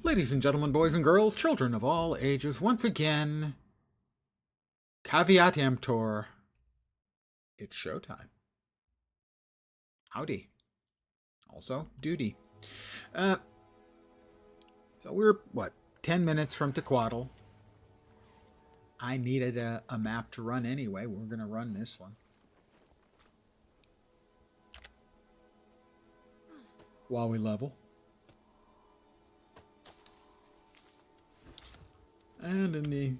Ladies and gentlemen, boys and girls, children of all ages, once again, caveat emptor, it's showtime. Howdy. Also, duty. So we're, 10 minutes from Tequatl. I needed a map to run anyway. We're going to run this one. While we level. And in the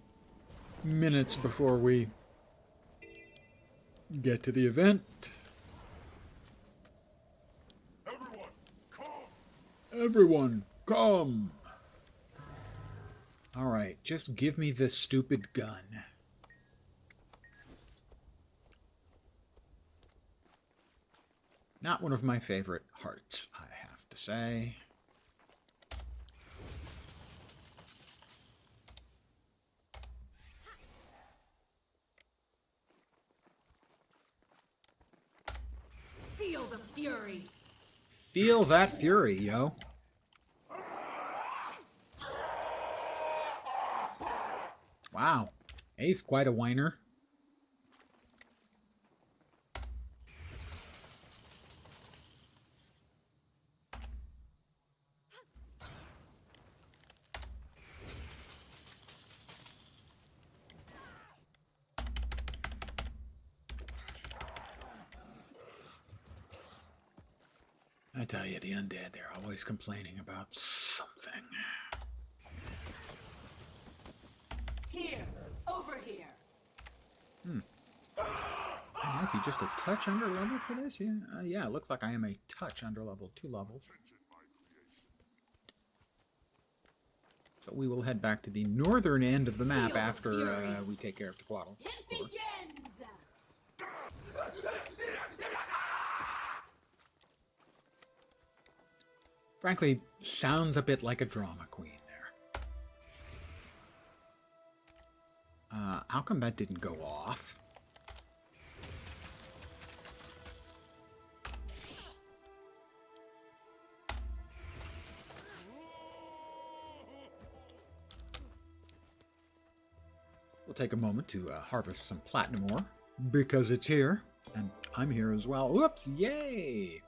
minutes before we get to the event. Everyone, come! Alright, just give me this stupid gun. Not one of my favorite hearts, I have to say. Feel the fury. Feel that fury, yo. Wow. He's quite a whiner. I tell you, the undead, they're always complaining about something. Here, over here. I might be just a touch under level for this, yeah? Yeah, it looks like I am a touch under level, 2 levels. So we will head back to the northern end of the map after we take care of Tequatl. It begins. Frankly, sounds a bit like a drama queen there. How come that didn't go off? We'll take a moment to harvest some platinum ore, because it's here, and I'm here as well. Whoops, yay!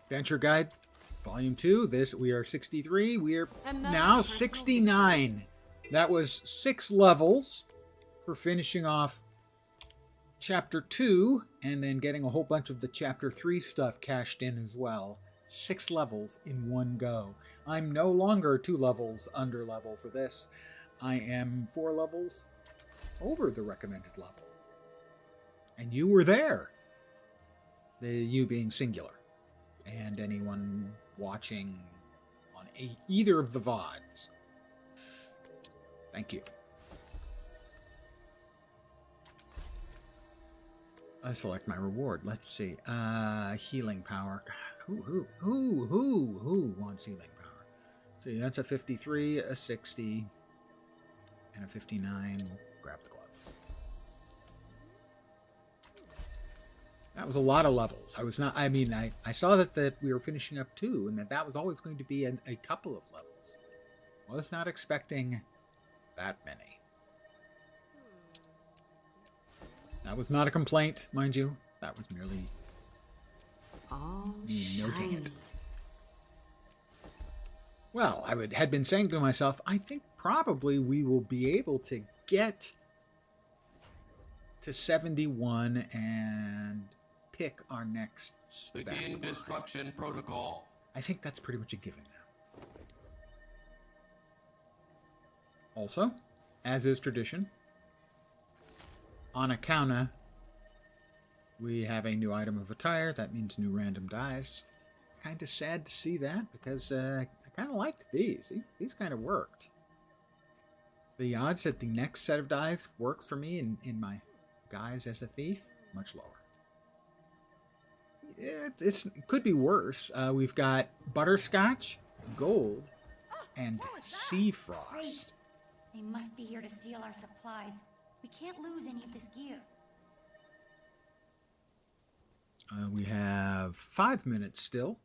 Adventure Guide, Volume 2, we are 63, we are now 69. That was 6 levels for finishing off Chapter 2, and then getting a whole bunch of the Chapter 3 stuff cashed in as well. 6 levels in one go. I'm no longer 2 levels under level for this. I am 4 levels over the recommended level. And you were there. The you being singular. And anyone watching on either of the VODs. Thank you. I select my reward. Let's see. Healing power. God, who wants healing power? See, that's a 53, a 60, and a 59. We'll grab the gloves. That was a lot of levels. I saw that we were finishing up 2, and that was always going to be a couple of levels. I was not expecting that many. That was not a complaint, mind you. That was merely me noting it. Well, had been saying to myself, I think probably we will be able to get to 71 and pick our next spec. Begin destruction protocol. I think that's pretty much a given now. Also, as is tradition, on Akauna, we have a new item of attire. That means new random dies. Kind of sad to see that, because I kind of liked these. These kind of worked. The odds that the next set of dies works for me in my guise as a thief, much lower. It could be worse. We've got butterscotch, gold, and sea frost. Great. They must be here to steal our supplies. We can't lose any of this gear. We have 5 minutes still.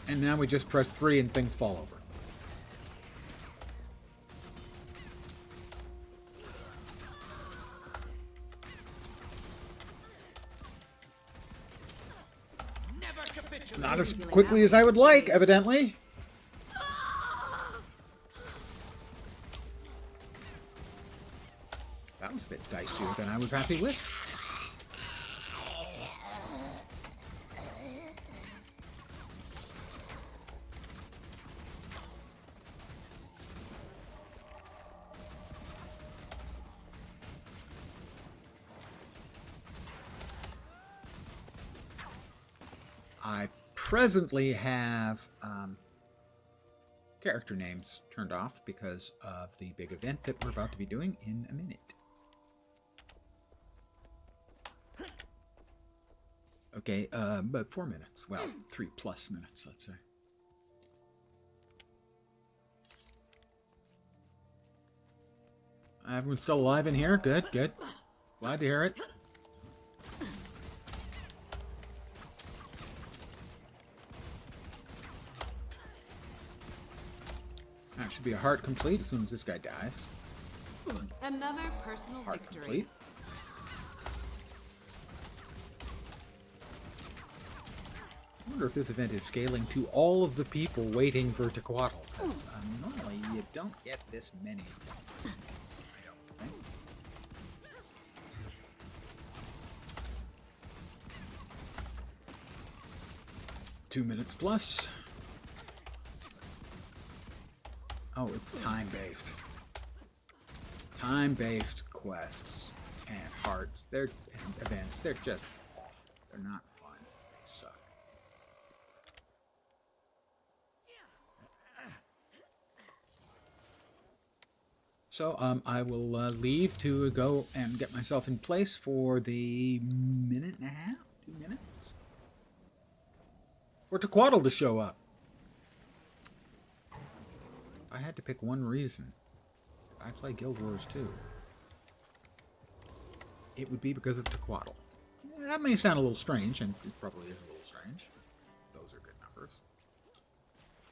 And now we just press 3 and things fall over. Not as quickly as I would like, evidently. That was a bit dicier than I was happy with. I presently have character names turned off because of the big event that we're about to be doing in a minute. Okay, but 4 minutes. Well, 3+ minutes, let's say. Everyone's still alive in here. Good, good. Glad to hear it. That should be a heart complete as soon as this guy dies. Another personal Heart victory. complete. I wonder if this event is scaling to all of the people waiting for Tequatl. 'Cause, normally you don't get this many. I don't think. Two minutes plus. Oh, it's time-based. Time-based quests and hearts. And events. They're just awful. They're not fun. They suck. So, I will leave to go and get myself in place for the minute and a half, 2 minutes, for Tequatl to show up. If I had to pick one reason I play Guild Wars 2, it would be because of Tequatl. That may sound a little strange, and it probably is a little strange. Those are good numbers.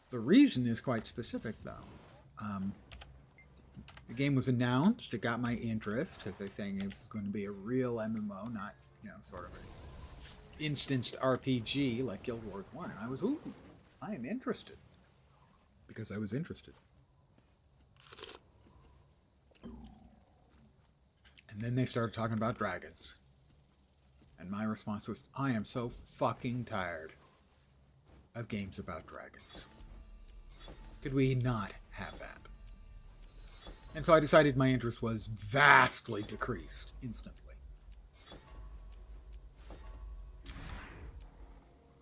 The reason is quite specific, though. The game was announced. It got my interest because they're saying it was going to be a real MMO, not, sort of an instanced RPG like Guild Wars 1. And I was, ooh, I am interested. Because I was interested. And then they started talking about dragons. And my response was, I am so fucking tired of games about dragons. Could we not have that? And so I decided my interest was vastly decreased instantly.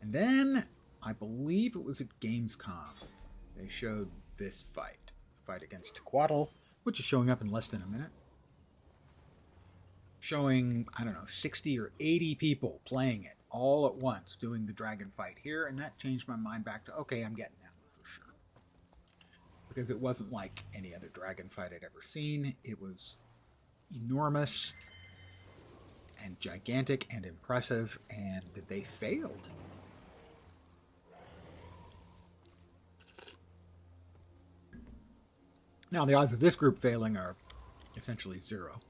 And then, I believe it was at Gamescom, they showed this fight. The fight against Tequatl, which is showing up in less than a minute. Showing, 60 or 80 people playing it all at once, doing the dragon fight here, and that changed my mind back to, okay, I'm getting that one for sure. Because it wasn't like any other dragon fight I'd ever seen. It was enormous and gigantic and impressive, and they failed. Now, the odds of this group failing are essentially 0.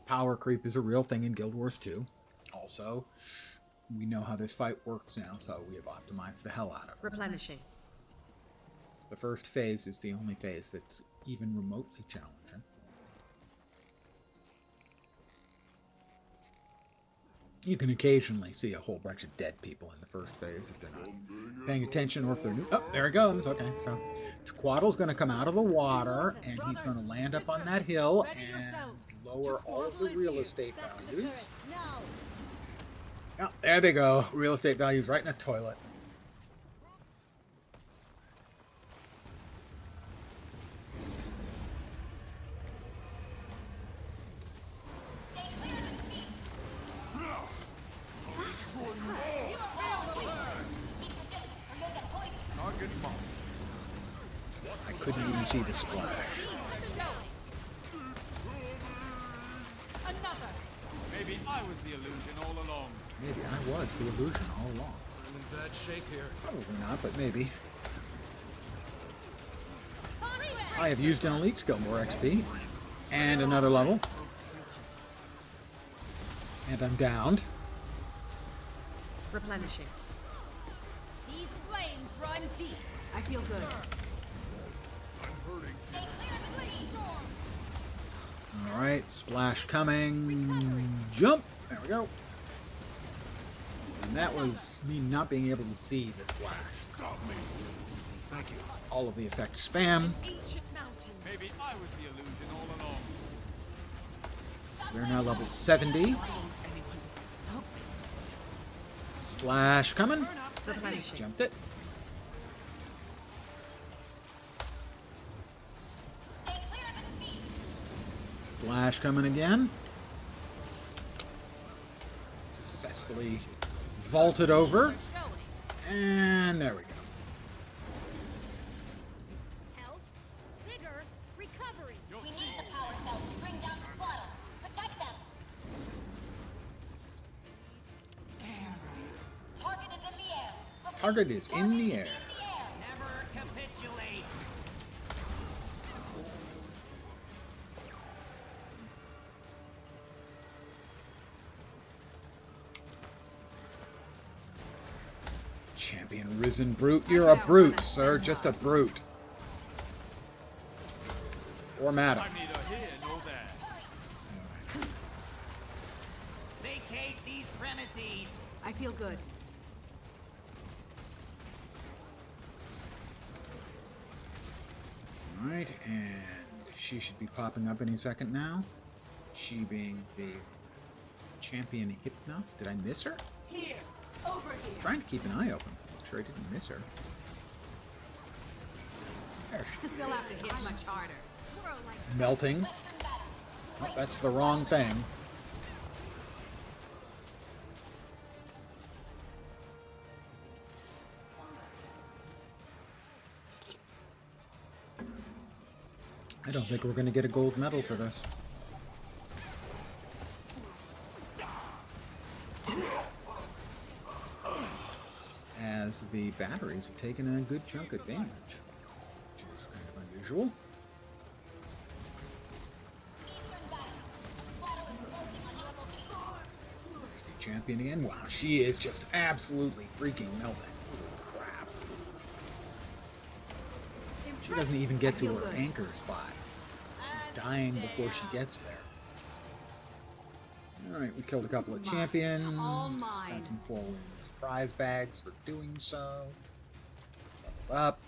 Power creep is a real thing in Guild Wars 2. Also, we know how this fight works now, so we have optimized the hell out of it. Replenishing. The first phase is the only phase that's even remotely challenging. You can occasionally see a whole bunch of dead people in the first phase if they're not paying attention or if they're new. Oh, there it goes. Okay, so Tequatl's going to come out of the water and he's going to land up on that hill and lower all of the real estate values. Oh, there they go. Real estate values right in a toilet. I couldn't even see the splash. Another. Maybe I was the illusion all along. Maybe I was the illusion all along. I'm in bad shape here. Probably not, but maybe. I have used an elite skill, more XP. And another level. And I'm downed. Replenishing. These flames run deep. I feel good. Alright, splash coming. Jump! There we go. And that was me not being able to see the splash. Thank you. All of the effects spam. Ancient mountain. Maybe I was the illusion all along. We're now level 70. Splash coming. Replenishing. Jumped it. Splash coming again. Successfully vaulted over. And there we go. Health, vigor, recovery. We need the power cells to bring down the throttle. Protect them. Target is in the air. Target is in the air. Never capitulate. Champion Risen Brute. You're a brute, sir. Just a brute. Or madam. I need a here, know that. Vacate these premises. I feel good. Alright, and she should be popping up any second now. She being the champion Hypnos. Did I miss her? Here, over here. Trying to keep an eye open. Make sure I didn't miss her. There she is. They'll have to hit much harder. Swirl like Melting. Oh, that's the wrong thing. I don't think we're going to get a gold medal for this. As the batteries have taken a good chunk of damage, which is kind of unusual. There's the champion again. Wow, she is just absolutely freaking melting. Holy crap. She doesn't even get to her anchor spot. She's dying before she gets there. Alright, we killed a couple of champions. All mine. Got some 4 wins prize bags for doing so. Level up.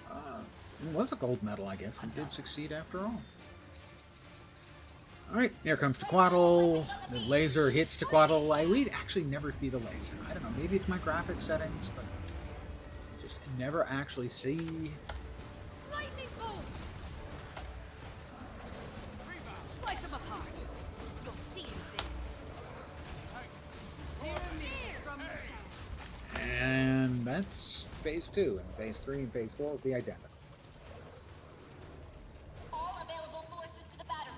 It was a gold medal, I guess. We did succeed after all. Alright, here comes Tequatl. The laser hits Tequatl. We actually never see the laser. I don't know, maybe it's my graphic settings, but I just never actually see. lightning bolt. Slice them apart. You'll see things. Hear me from the south. And that's phase 2. And phase 3 and phase 4 will be identical. All available forces to the battery.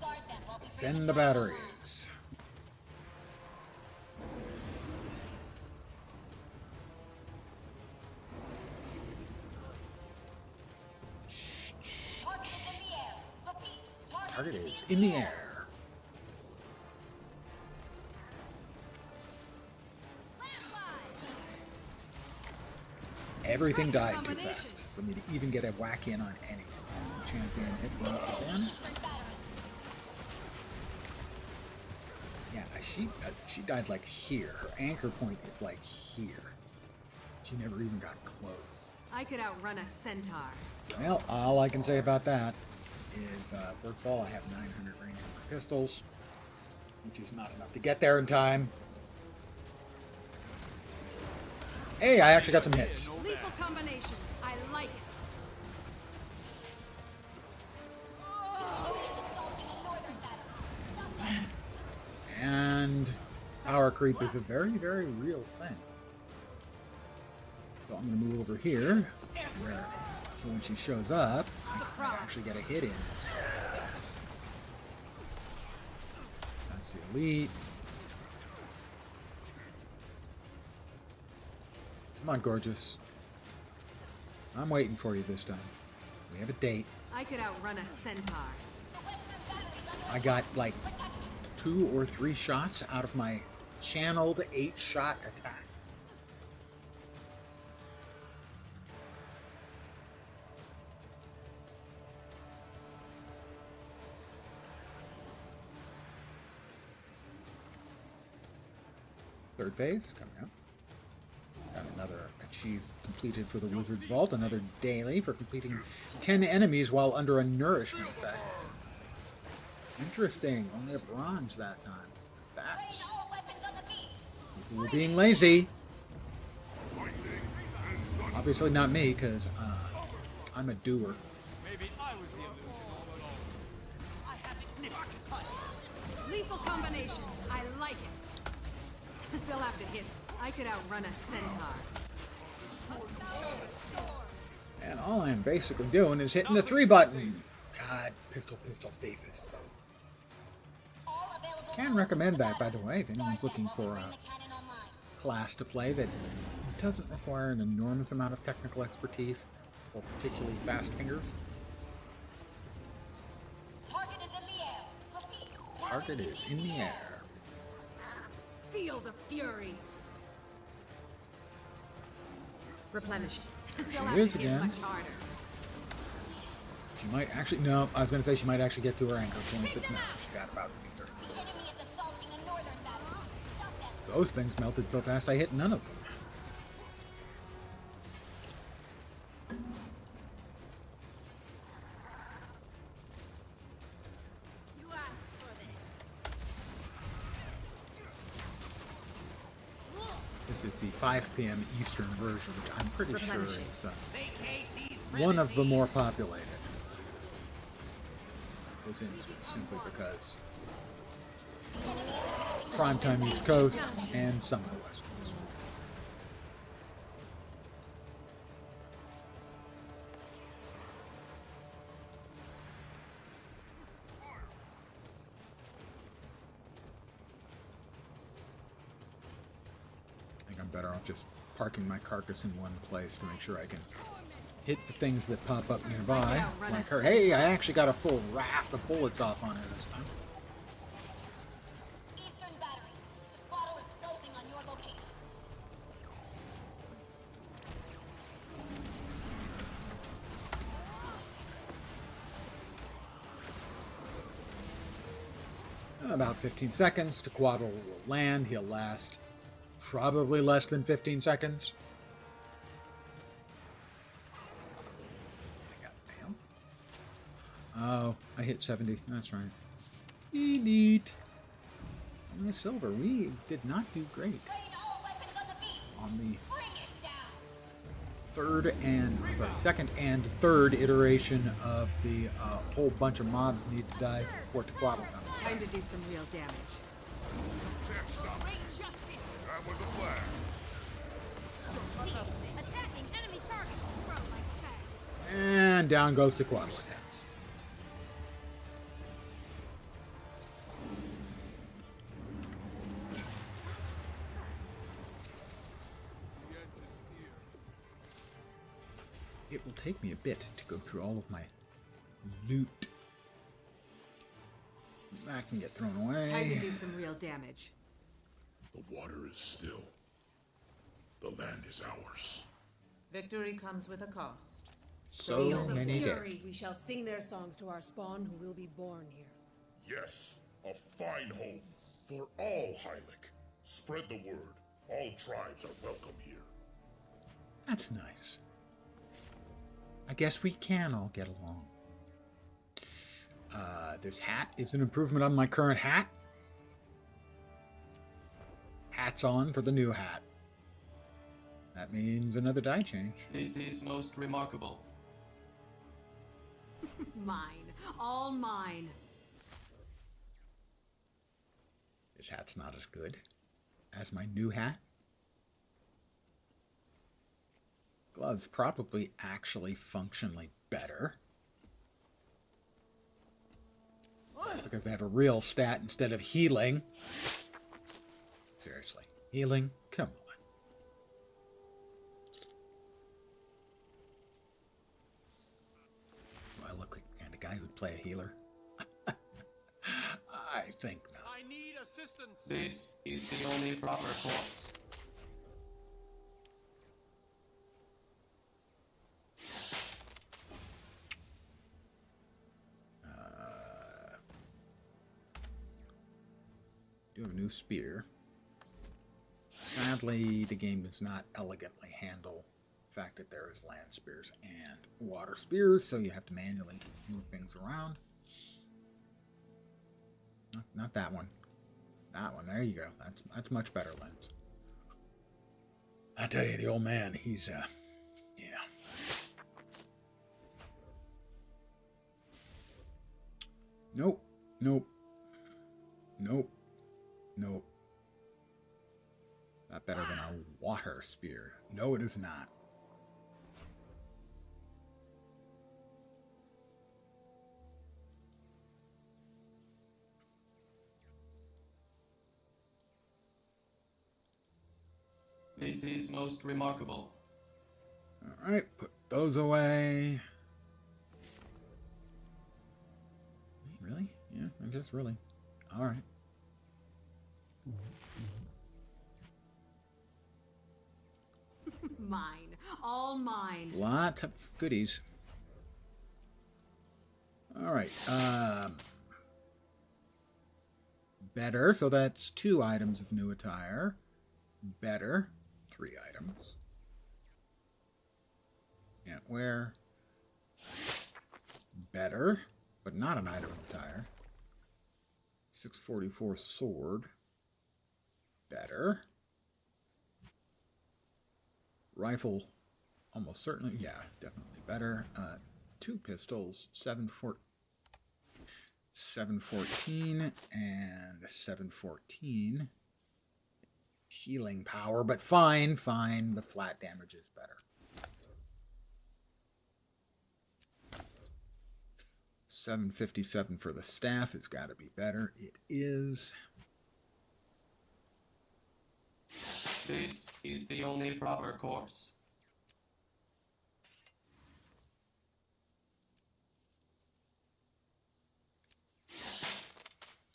Guard them while we Send the batteries. Target is in the air. Repeat. Target is in the air. Everything died too fast for me to even get a whack in on anything. There's the champion hit once again. Yeah, she died like here. Her anchor point is like here. She never even got close. I could outrun a centaur. Well, all I can say about that is, first of all, I have 900 range on my pistols, which is not enough to get there in time. Hey, I actually got some hits. Lethal combination. I like it. And power creep is a very, very real thing. So I'm going to move over here, where, so when she shows up, I can actually get a hit in. There's the elite. Come on, gorgeous. I'm waiting for you this time. We have a date. I could outrun a centaur. I got like 2 or 3 shots out of my channeled 8-shot attack. Third phase coming up. Got another achieved completed for the Wizard's Vault. Another daily for completing 10 enemies while under a nourishment effect. Interesting. Only a bronze that time. That's people were being lazy. Obviously not me, because I'm a doer. Maybe I was the illusion all along. I have ignition punch. Lethal combination. I like it. They'll have to hit. I could outrun a centaur. And all I'm basically doing is hitting the 3 button. God, pistol, Davis. So can recommend that, by the way, if anyone's looking for a class to play that doesn't require an enormous amount of technical expertise or particularly fast fingers. Target is in the air. Repeat. Target is in the air. Feel the fury. Replenishing. They'll have is to hit again. much harder. She might actually, no, I was going to say she might actually get to her anchor point, but no, she got about 2 turns. Enemy is assaulting a northern battery. Stop them. Those things melted so fast I hit none of them. You asked for this. This is the 5 p.m. Eastern version, which I'm pretty sure Replenishing. is Vacate these one of the premises. more populated. This instance, simply because primetime East Coast and some of the West Coast. I think I'm better off just parking my carcass in one place to make sure I can hit the things that pop up nearby. outrun Like a her. Hey, I actually got a full raft of bullets off on her this time. Eastern battery. The bottle is closing on your location. About 15 seconds. Tequatl will land. He'll last probably less than 15 seconds. Goddamn. Oh, I hit 70. That's right. Elite. Only silver. We did not do great Train all weapons on the beat. on the Bring it down. second and third iteration of the whole bunch of mobs need to die before Tequatl comes. Time to do some real damage. Great justice. That was a flag. See, attacking enemy targets. Throw like sand. And down goes Tequatl next. It will take me a bit to go through all of my loot. That can get thrown away. Time to do some real damage. The water is still. The land is ours. Victory comes with a cost. So many dead. We shall sing their songs to our spawn who will be born here. Yes, a fine home for all Hylic. Spread the word. All tribes are welcome here. That's nice. I guess we can all get along. This hat is an improvement on my current hat. Hat's on for the new hat. That means another die change. This is most remarkable. Mine. All mine. This hat's not as good as my new hat. Gloves probably actually functionally better. Because they have a real stat instead of healing. Seriously. Healing? Come on. Do I look like the kind of guy who'd play a healer? I think not. I need assistance. This is the only proper course. Do have a new spear. Sadly, the game does not elegantly handle the fact that there is land spears and water spears, so you have to manually move things around. Not that one. That one. There you go. That's much better, Lens. I tell you, the old man, he's yeah. Nope. Nope. Nope. Nope. Not better than a water spear. No, it is not. This is most remarkable. All right, put those away. Really? Yeah, I guess really. All right. Mine. All mine. Lot of goodies. All right. Better. So that's 2 items of new attire. Better. 3 items. Can't wear. Better. But not an item of attire. 644 sword. Better. Rifle, almost certainly, yeah, definitely better. 2 pistols, 714 and 714. Healing power, but fine. The flat damage is better. 757 for the staff has got to be better. It is. This is the only proper course.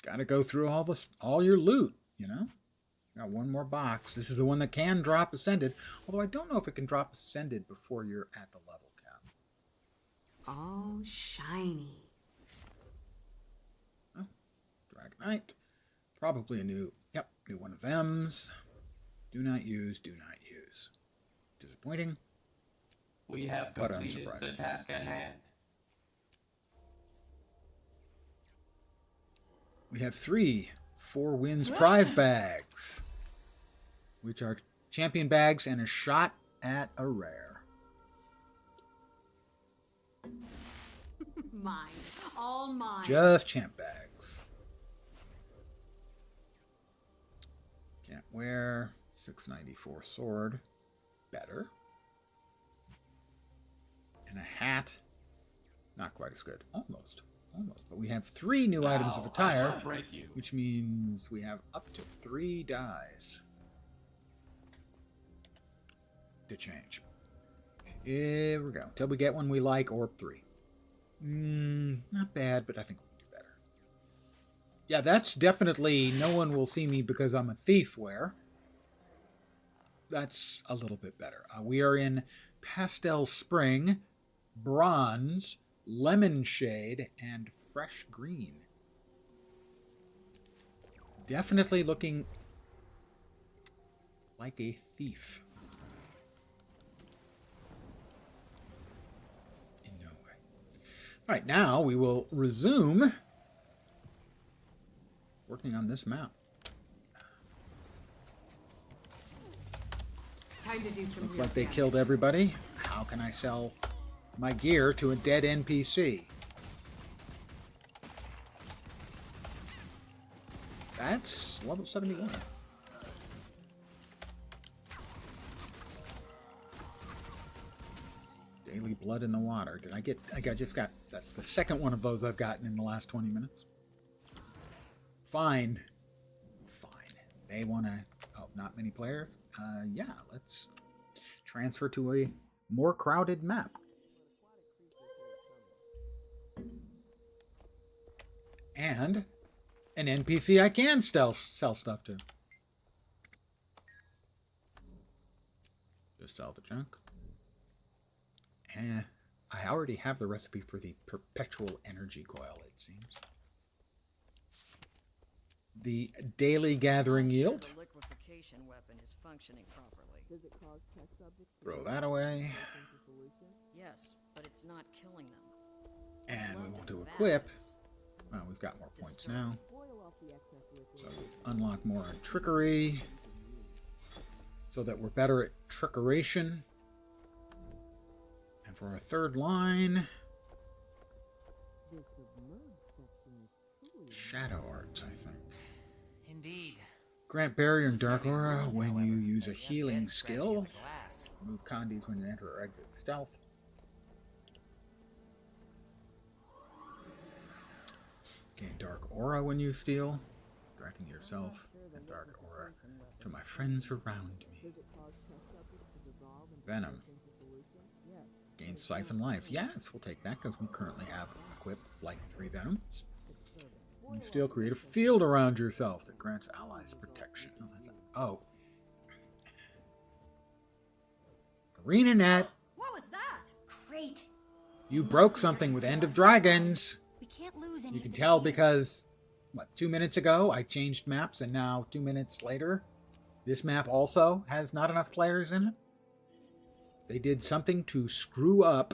Got to go through all your loot, you know? Got one more box. This is the one that can drop Ascended, although I don't know if it can drop Ascended before you're at the level cap. Oh, shiny. Oh, Dragonite. Probably a new one of them's. Do not use. Disappointing. We have But completed the unsurprising. task at hand. We have 3 4 Winds prize bags, which are champion bags and a shot at a rare. Mine. All mine. Just champ bags. Can't wear. 694 sword. Better. And a hat. Not quite as good. Almost. But we have 3 new items of Now, I attire, shall break you. which means we have up to 3 dies to change. Here we go. Till we get one we like, or 3. Not bad, but I think we can do better. Yeah, that's definitely no one will see me because I'm a thief wear. That's a little bit better. We are in Pastel Spring, Bronze, Lemon Shade, and Fresh Green. Definitely looking like a thief. In no way. All right, now we will resume working on this map. Time to do some Looks real like they damage. killed everybody. How can I sell my gear to a dead NPC? That's level 71. Daily blood in the water. I just got, that's the second one of those I've gotten in the last 20 minutes. fine. Fine. They want to... Oh, not many players? Yeah, let's transfer to a more crowded map. And an NPC I can sell stuff to. Just sell the junk. I already have the recipe for the perpetual energy coil, it seems. The daily gathering yield. The liquefaction weapon is functioning properly. Does it cause test subjects to Throw that away. Yes, but it's not killing them. And we want to equip. Well, we've got more points now. So we unlock more on trickery. So that we're better at trickeration. And for our third line, Shadow Arts, I think. Indeed. Grant barrier and dark aura when you use a healing skill. Move condies when you enter or exit stealth. Gain dark aura when you steal, granting yourself and dark aura to my friends around me. Venom. Gain siphon life. Yes, we'll take that because we currently have equipped like 3 venoms. When you steal, create a field around yourself that grants allies protection. Oh. Arena Net. What was that? Great. You broke something with End of Dragons. We can't lose any. You can tell because, what, 2 minutes ago I changed maps and now 2 minutes later, this map also has not enough players in it. They did something to screw up.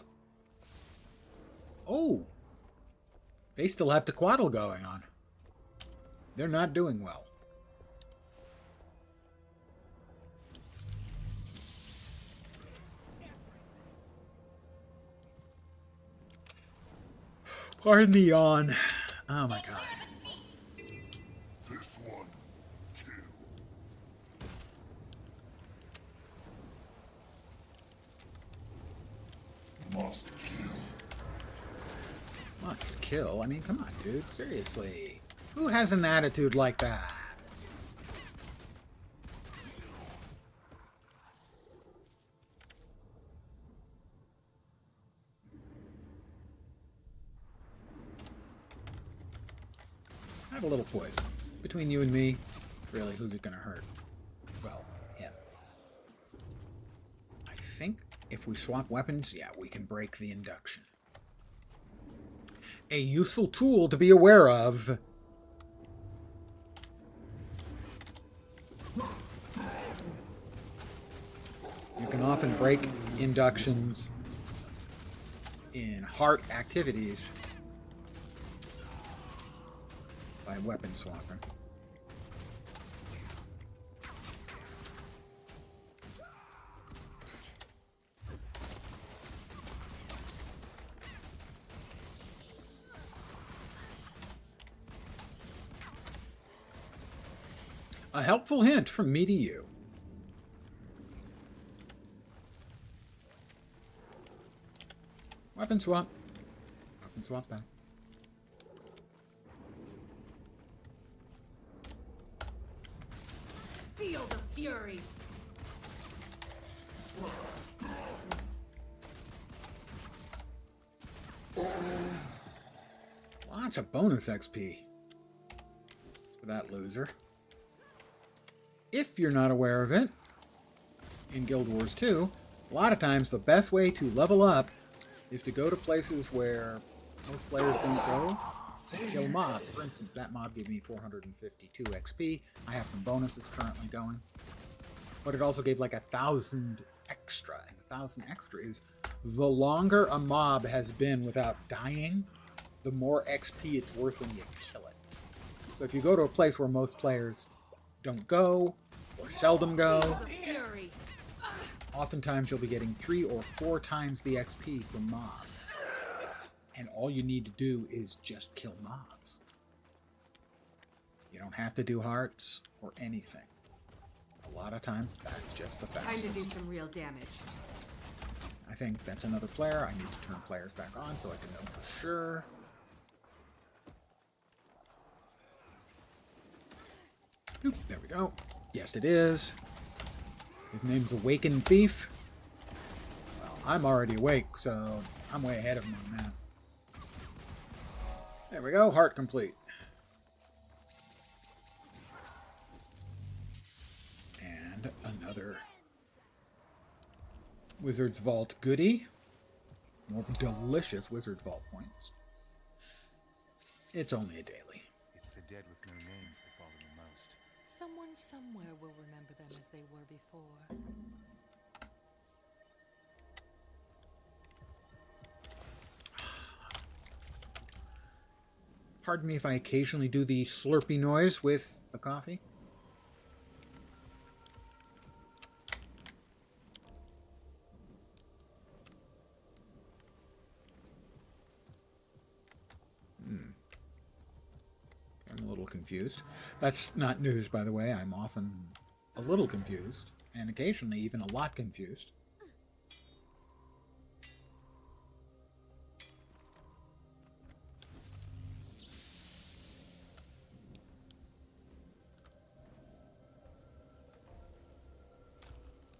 Oh. They still have Tequatl going on. They're not doing well. Pardon the yawn. Oh my god. This one, kill. Must kill. Must kill? I mean, come on, dude. Seriously. Who has an attitude like that? I have a little poison. Between you and me, really, who's it gonna hurt? Well, him. I think if we swap weapons, yeah, we can break the induction. A useful tool to be aware of. You can often break inductions in heart activities by weapon swapping. A helpful hint from me to you. Weapon swap. Weapon swap back. Feel the fury. Lots of bonus XP for that loser. If you're not aware of it, in Guild Wars 2, a lot of times the best way to level up is to go to places where most players don't go. Kill mobs. For instance, that mob gave me 452 XP. I have some bonuses currently going. But it also gave like 1,000 extra. And 1,000 extra is the longer a mob has been without dying, the more XP it's worth when you kill it. So if you go to a place where most players don't go, or seldom go, oftentimes you'll be getting 3 or 4 times the XP from mobs. And all you need to do is just kill mobs. You don't have to do hearts or anything. A lot of times that's just the fastest. Time to do some real damage. I think that's another player. I need to turn players back on so I can know for sure. Oop, there we go. Yes, it is. His name's Awakened Thief. Well, I'm already awake, so I'm way ahead of him on that. There we go. Heart complete. And another Wizard's Vault goodie. More delicious Wizard's Vault points. It's only a daily. It's the dead with no names that bother me most. Someone somewhere will remember them as they were before. Pardon me if I occasionally do the slurpy noise with the coffee. I'm a little confused. That's not news, by the way. I'm often a little confused, and occasionally even a lot confused.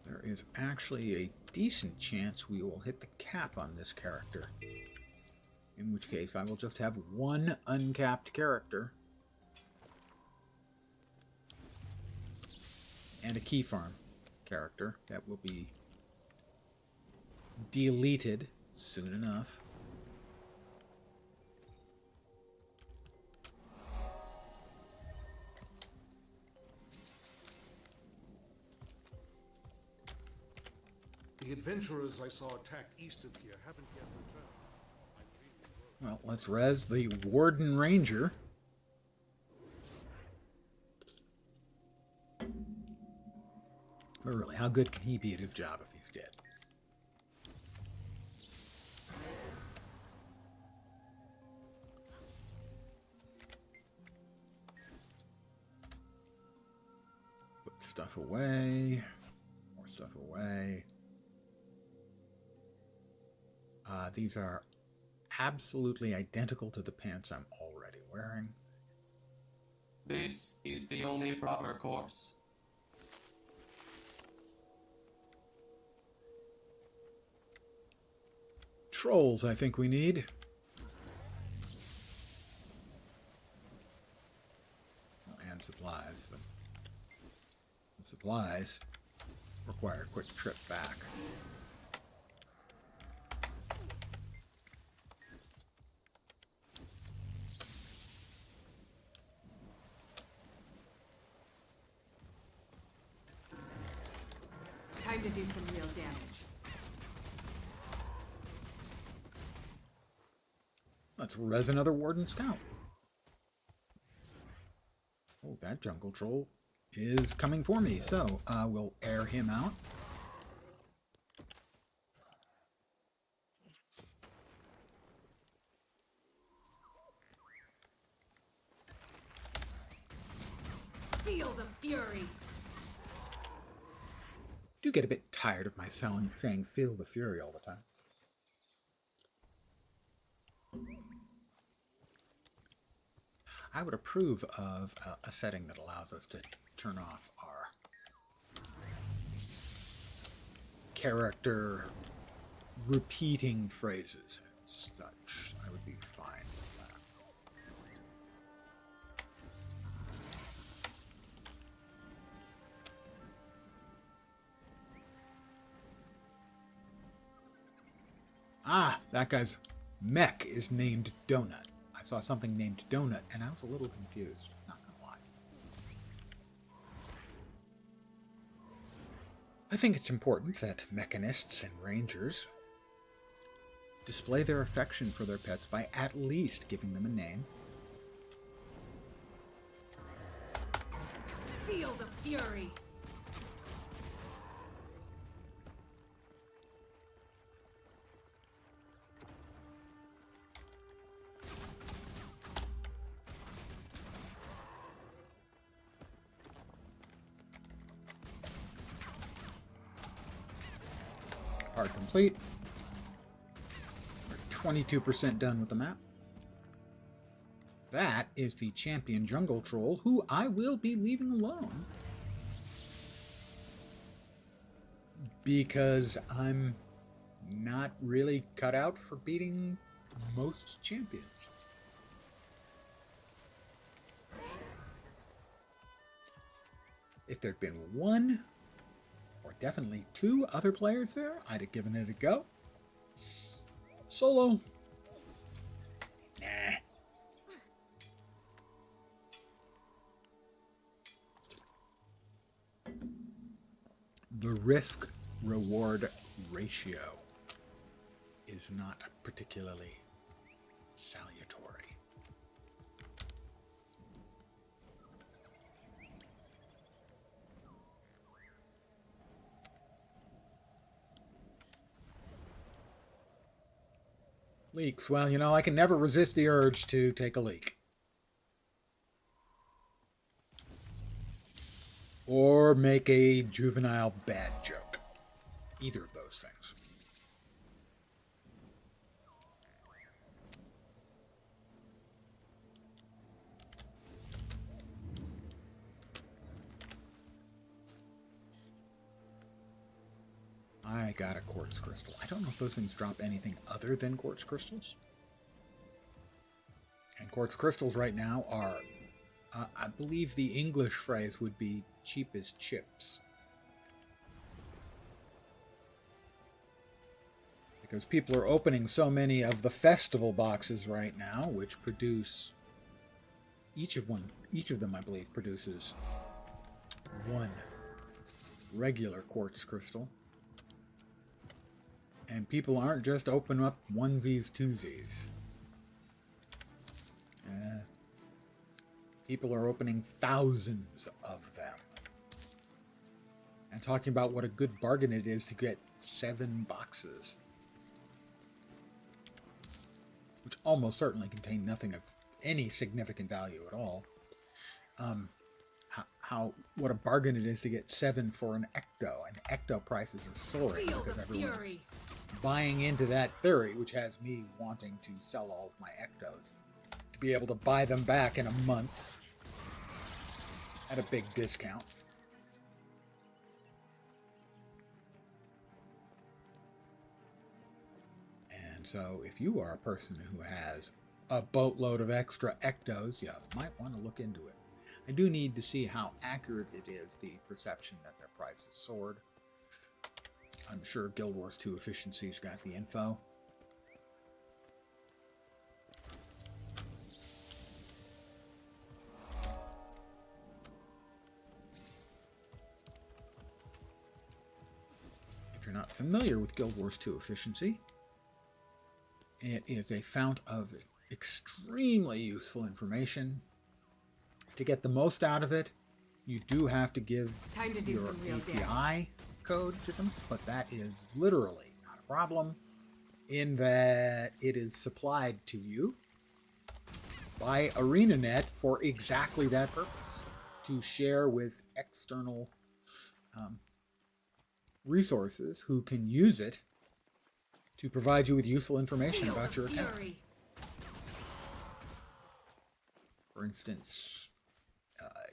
There is actually a decent chance we will hit the cap on this character. In which case, I will just have one uncapped character. And a key farm character that will be deleted soon enough. The adventurers I saw attacked east of here haven't yet returned. Well, let's res the Warden Ranger. But really, how good can he be at his job if he's dead? Put stuff away. More stuff away. These are absolutely identical to the pants I'm already wearing. This is the only proper course. Trolls, I think we need. Oh, and supplies. But the supplies require a quick trip back. Time to do some real damage. Let's res another Warden Scout. Oh, that jungle troll is coming for me, so we'll air him out. Feel the fury. Do get a bit tired of my saying feel the fury all the time. I would approve of a setting that allows us to turn off our character repeating phrases and such. I would be fine with that. Ah, that guy's mech is named Donut. I saw something named Donut, and I was a little confused, not gonna lie. I think it's important that mechanists and rangers display their affection for their pets by at least giving them a name. Feel the fury. Part complete. We're 22% done with the map. That is the champion jungle troll, who I will be leaving alone. Because I'm not really cut out for beating most champions. If there'd been one, or definitely two other players there, I'd have given it a go. Solo, nah. The risk-reward ratio is not particularly salutary. Leaks. Well, you know, I can never resist the urge to take a leak. Or make a juvenile bad joke. Either of those things. I got a quartz crystal. I don't know if those things drop anything other than quartz crystals. And quartz crystals right now are, I believe the English phrase would be cheap as chips. Because people are opening so many of the festival boxes right now, which produce, each of them, I believe, produces one regular quartz crystal. And people aren't just opening up onesies, twosies. People are opening thousands of them. And talking about what a good bargain it is to get 7 boxes. Which almost certainly contain nothing of any significant value at all. What a bargain it is to get 7 for an Ecto. And Ecto prices are soaring because everyone's buying into that theory, which has me wanting to sell all of my Ectos to be able to buy them back in a month at a big discount. And so if you are a person who has a boatload of extra Ectos, you might want to look into it. I do need to see how accurate it is, the perception that their prices soared. I'm sure Guild Wars 2 Efficiency's got the info. If you're not familiar with Guild Wars 2 Efficiency, it is a fount of extremely useful information. To get the most out of it, you do have to give your API code to them, but that is literally not a problem in that it is supplied to you by ArenaNet for exactly that purpose, to share with external resources who can use it to provide you with useful information about your account. For instance,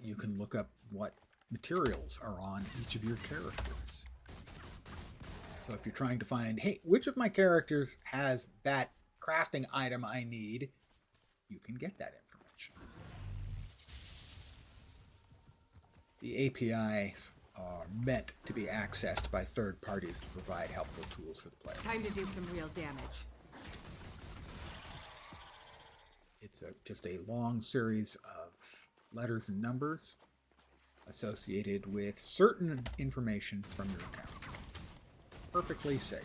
you can look up what materials are on each of your characters. So if you're trying to find, hey, which of my characters has that crafting item I need, you can get that information. The APIs are meant to be accessed by third parties to provide helpful tools for the player. Time to do some real damage. It's just a long series of letters and numbers associated with certain information from your account. Perfectly safe.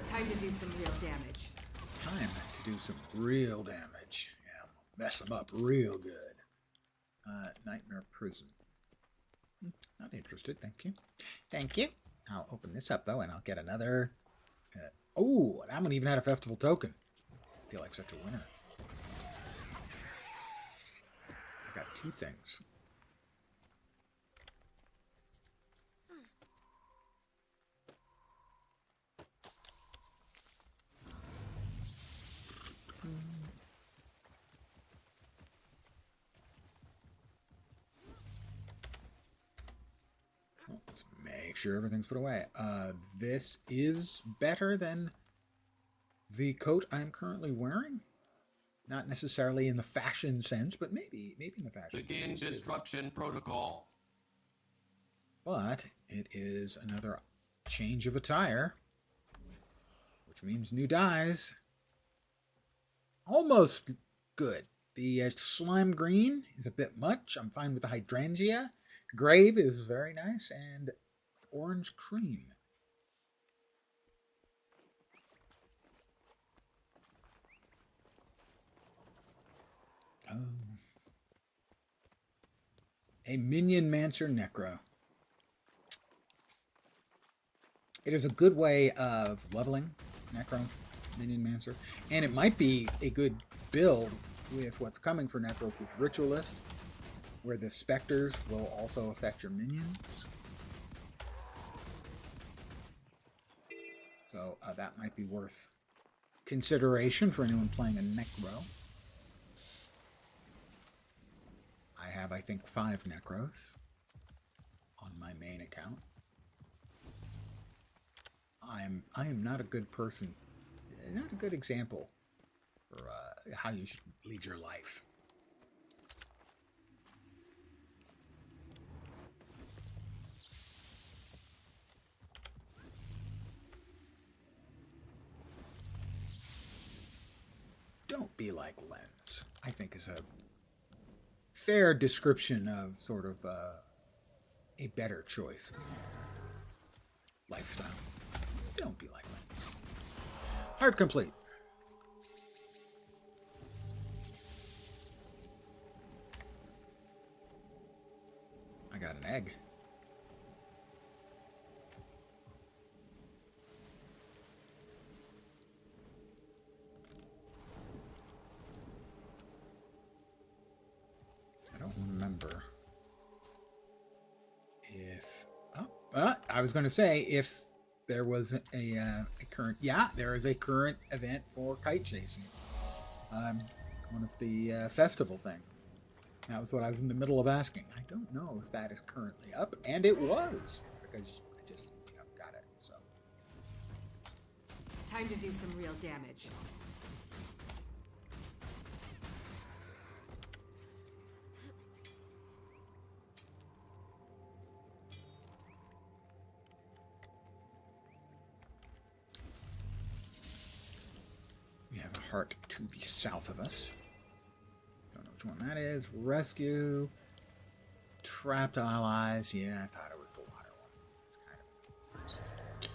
Time to do some real damage. Time to do some real damage. Yeah, mess them up real good. Nightmare Prison. Not interested, thank you. Thank you. I'll open this up, though, and I'll get another... oh, that one even had a festival token. I feel like such a winner. I got 2 things. Well, let's make sure everything's put away. This is better than the coat I'm currently wearing. Not necessarily in the fashion sense, but maybe in the fashion Begin sense. destruction protocol. But it is another change of attire, which means new dyes. Almost good. The slime green is a bit much. I'm fine with the hydrangea. Grave is very nice, and orange cream. A Minion Mancer Necro. It is a good way of leveling Necro, Minion Mancer. And it might be a good build with what's coming for Necro with Ritualist, where the Spectres will also affect your minions. So that might be worth consideration for anyone playing a Necro. I have, I think, 5 Necros on my main account. I am not a good person, not a good example for how you should lead your life. Don't be like Lens, I think is a fair description of sort of a better choice. Lifestyle. Don't be like Lens. Heart complete. I got an egg. I don't remember if... I was going to say if there was a current... Yeah, there is a current event for kite chasing. One of the festival things. That was what I was in the middle of asking. I don't know if that is currently up, and it was, because I just, got it, so. Time to do some real damage. We have a heart to the south of us. Don't know which one that is. Rescue. Trapped allies. Yeah, I thought it was the water one. It's kind of...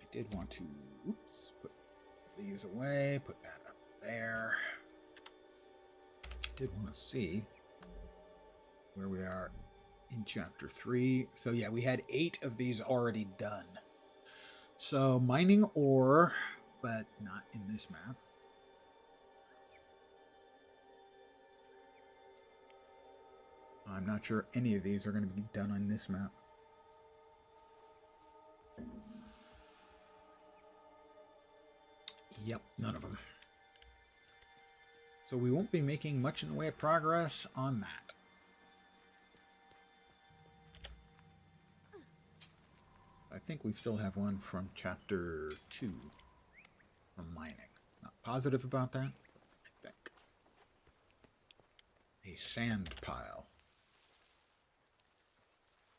I did want to... Oops. Put these away. Put that up there. I did want to see where we are in Chapter 3. So yeah, we had 8 of these already done. So mining ore, but not in this map. I'm not sure any of these are going to be done on this map. Yep, none of them. So we won't be making much in the way of progress on that. I think we still have one from Chapter 2 from mining. Not positive about that, I think. A sand pile.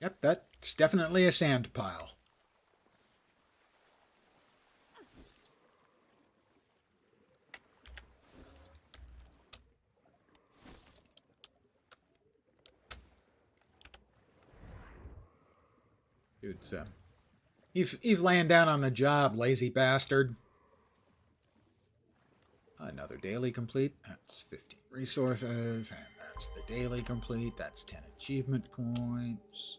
Yep, that's definitely a sand pile. Dude's he's laying down on the job, lazy bastard. Another daily complete. That's 15 resources, and that's the daily complete. That's 10 achievement points.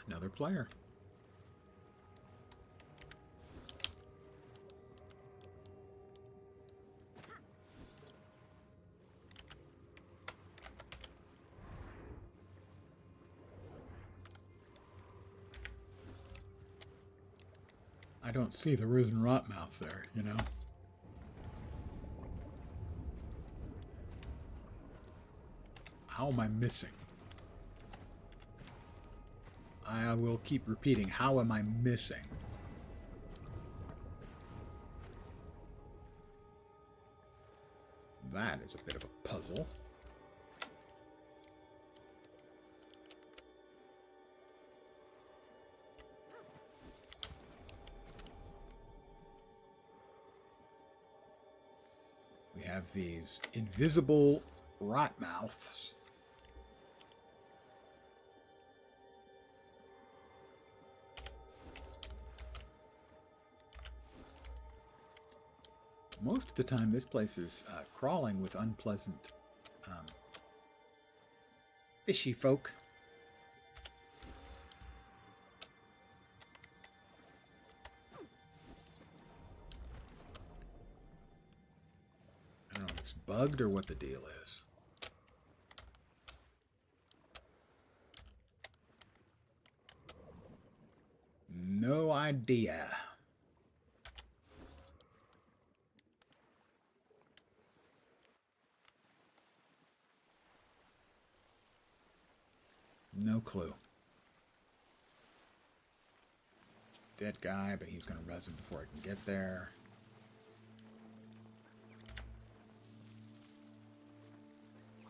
Another player. I don't see the Risen Rotmouth there, you know? How am I missing? I will keep repeating, how am I missing? That is a bit of a puzzle. We have these invisible rotmouths. Most of the time, this place is crawling with unpleasant fishy folk. I don't know if it's bugged or what the deal is. No idea. No clue. Dead guy, but he's going to res him before I can get there.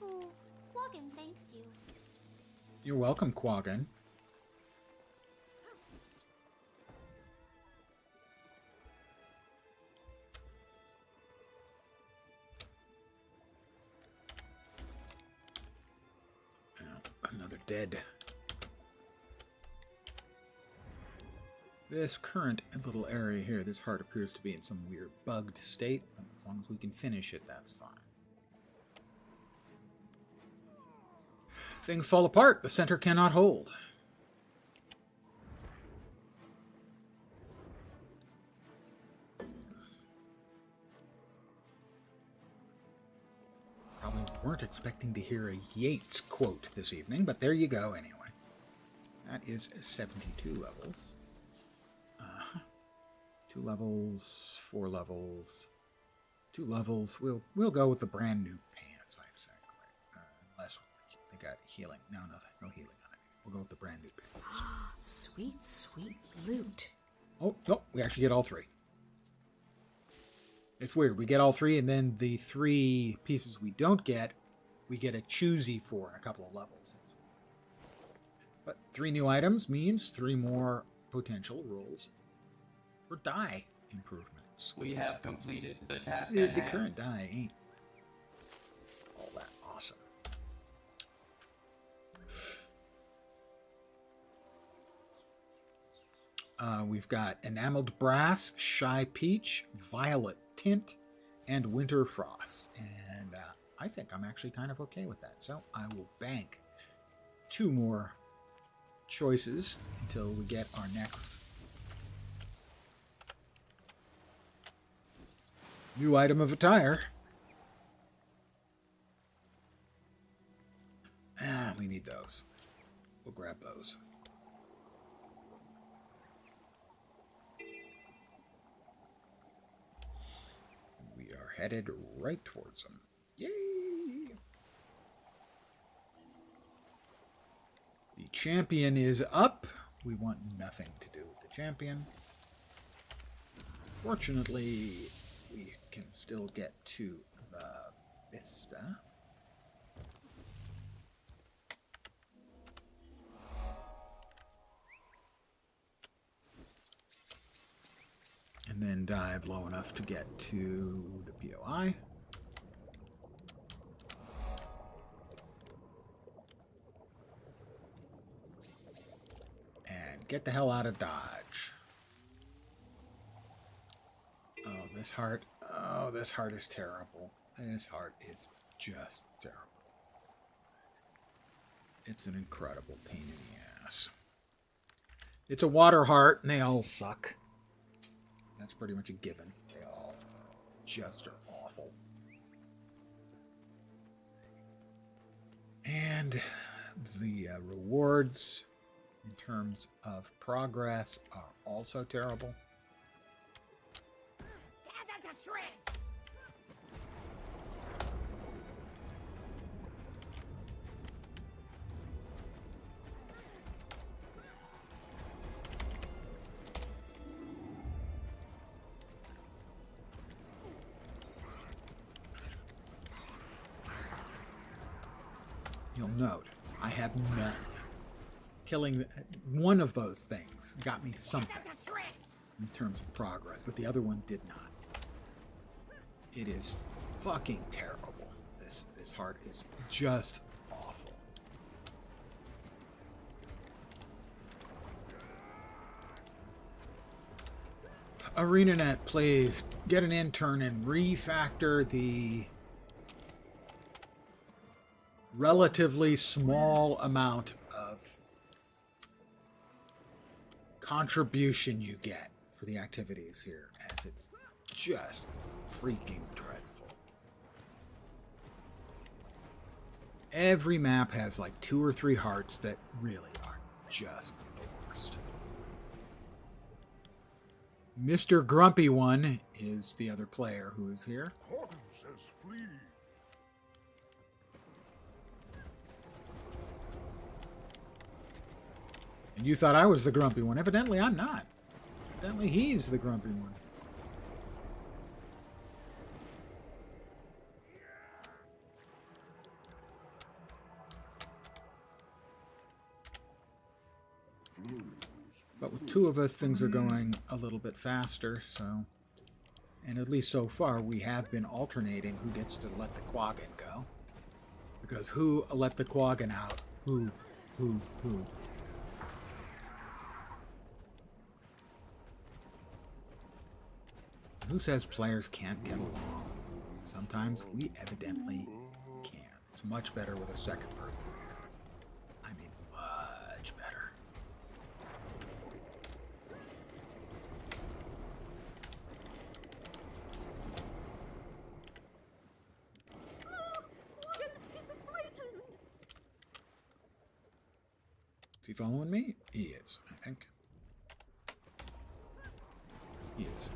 Cool. Quaggan thanks you. You're welcome, Quaggan. Another dead. This current little area here, this heart appears to be in some weird bugged state. As long as we can finish it, that's fine. Things fall apart. The center cannot hold. Probably weren't expecting to hear a Yeats quote this evening, but there you go anyway. That is 72 levels. 2 levels, 4 levels, 2 levels. We'll go with the brand new pants, I think. Right? Unless they got healing. No healing on it. We'll go with the brand new pants. Sweet, sweet loot. Oh, no, we actually get all 3. It's weird. We get all 3, and then the 3 pieces we don't get, we get a choosy for in a couple of levels. But 3 new items means 3 more potential rolls for die improvements. We have completed the task The at hand. current die ain't all that awesome. We've got enameled brass, shy peach, violet tint, and winter frost. And I think I'm actually kind of okay with that. So I will bank 2 more choices until we get our next new item of attire. We need those. We'll grab those. We are headed right towards them. Yay! The champion is up. We want nothing to do with the champion. Fortunately, we can still get to the Vista. And then dive low enough to get to the POI. And get the hell out of Dodge. Oh, this heart. Oh, this heart is terrible. This heart is just terrible. It's an incredible pain in the ass. It's a water heart, and they all suck. That's pretty much a given. They all just are awful. And the rewards in terms of progress are also terrible. You'll note, I have none. Killing one of those things got me something in terms of progress, but the other one did not. It is fucking terrible. This heart is just awful. ArenaNet, please get an intern and refactor the relatively small amount of contribution you get for the activities here, as it's just freaking dreadful. Every map has like 2 or 3 hearts that really are just the worst. Mr. Grumpy One is the other player who is here. Horton says flee. And you thought I was the grumpy one. Evidently, I'm not. Evidently, he's the grumpy one. But with 2 of us, things are going a little bit faster, so... And at least so far, we have been alternating who gets to let the Quaggin go. Because who let the Quaggin out? Who? Who says players can't get along? Sometimes we evidently can. It's much better with a second person here. I mean, much better. Is he following me? He is, I think. He is.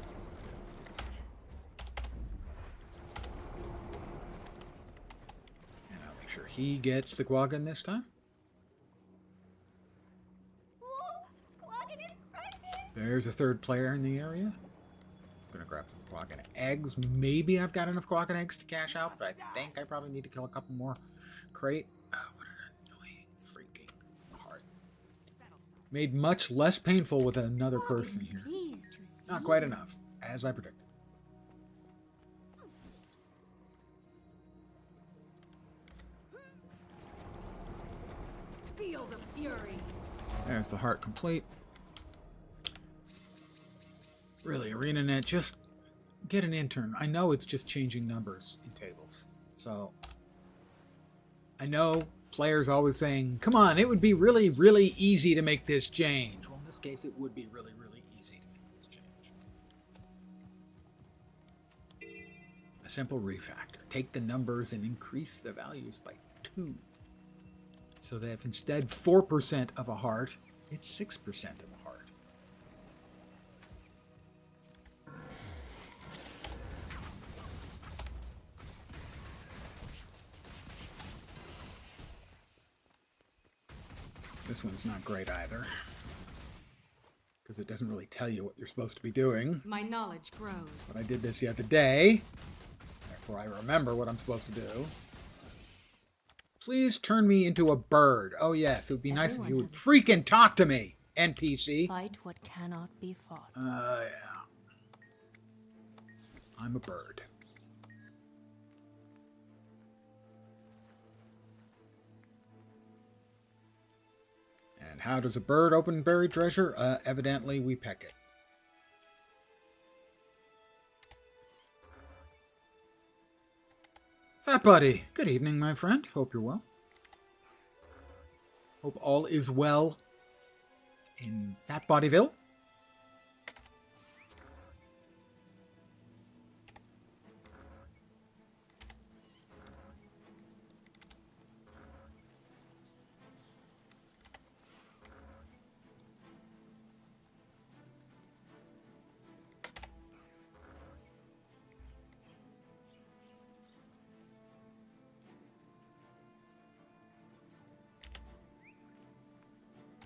Sure he gets the Quaggin this time. There's a 3rd player in the area. I'm gonna grab some Quaggin eggs. Maybe I've got enough Quaggin eggs to cash out, but I think I probably need to kill a couple more crate. Oh, what an annoying freaking heart. Made much less painful with another person here. Not quite enough, as I predicted. Feel the fury. There's the heart complete. Really, ArenaNet, just get an intern. I know it's just changing numbers in tables. So, I know players always saying, come on, it would be really, really easy to make this change. Well, in this case, it would be really, really easy to make this change. A simple refactor. Take the numbers and increase the values by 2. So that if instead 4% of a heart, it's 6% of a heart. This one's not great either, because it doesn't really tell you what you're supposed to be doing. My knowledge grows. But I did this the other day, therefore I remember what I'm supposed to do. Please turn me into a bird. Oh yes, it would be nice if you would freaking talk to me, NPC. Fight what cannot be fought. Yeah. I'm a bird. And how does a bird open buried treasure? Evidently we peck it. Fat Buddy, good evening, my friend. Hope you're well. Hope all is well in Fat Bodyville.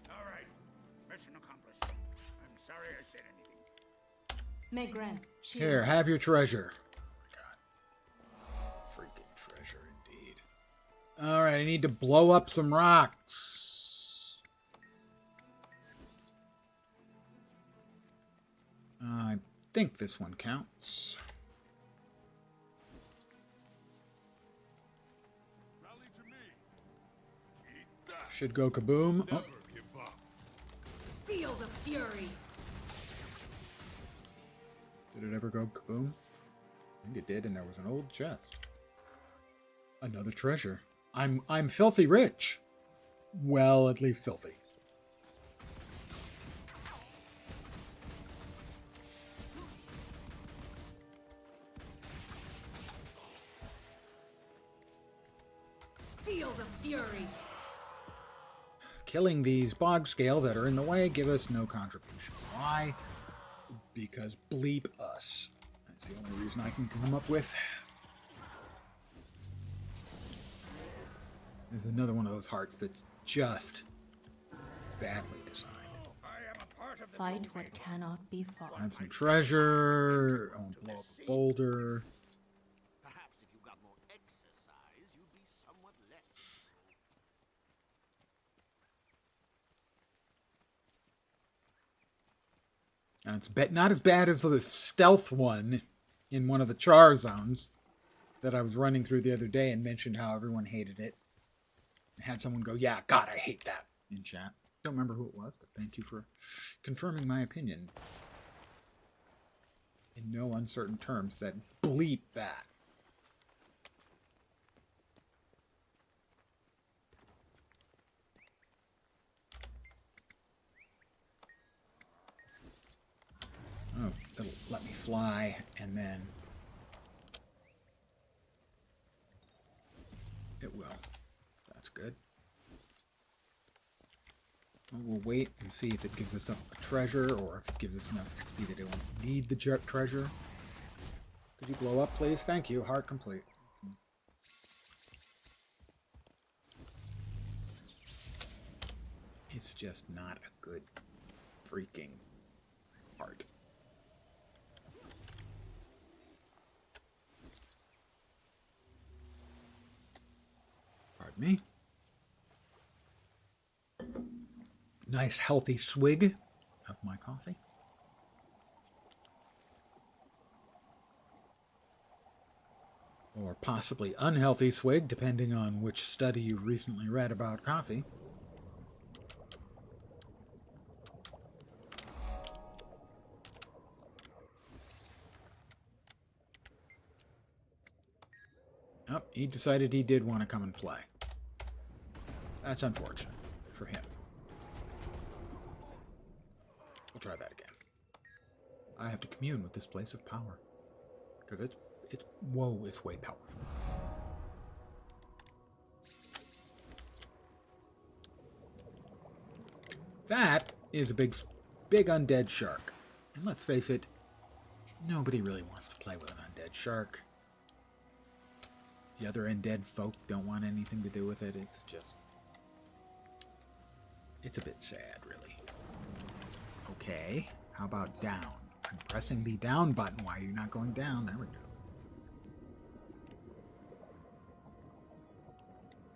All right. Mission accomplished. I'm sorry I said anything. Megran, she Here, have your treasure. Oh my god. Freaking treasure indeed. Alright, I need to blow up some rocks. I think this one counts. Rally to me. Eat that. Should go kaboom. Oh, Never give up. Feel the fury. did it ever go kaboom? I think it did, and there was an old chest. Another treasure. I'm filthy rich. Well, at least filthy. Feel the fury. Killing these bog scale that are in the way give us no contribution. Why? Because bleep us. That's the only reason I can come up with. There's another one of those hearts that's just badly designed. I am a part of the fight what cannot be fought. I have some treasure. I want to blow up a boulder. Perhaps if you got more exercise, you'd be somewhat less. It's not as bad as the stealth one in one of the char zones that I was running through the other day and mentioned how everyone hated it. I had someone go, yeah, God, I hate that in chat. Don't remember who it was, but thank you for confirming my opinion. In no uncertain terms, that bleep that. Oh, it'll let me fly, and then it will. That's good. Well, we'll wait and see if it gives us a treasure, or if it gives us enough XP that it won't need the treasure. Could you blow up, please? Thank you. Heart complete. It's just not a good freaking heart. Pardon me. Nice healthy swig of my coffee. Or possibly unhealthy swig, depending on which study you've recently read about coffee. Oh, he decided he did want to come and play. That's unfortunate for him. We'll try that again. I have to commune with this place of power. Because it's whoa, it's way powerful. That is a big undead shark. And let's face it, nobody really wants to play with an undead shark. The other undead folk don't want anything to do with it. It's just... it's a bit sad, really. Okay, how about down? I'm pressing the down button. Why are you not going down? There we go.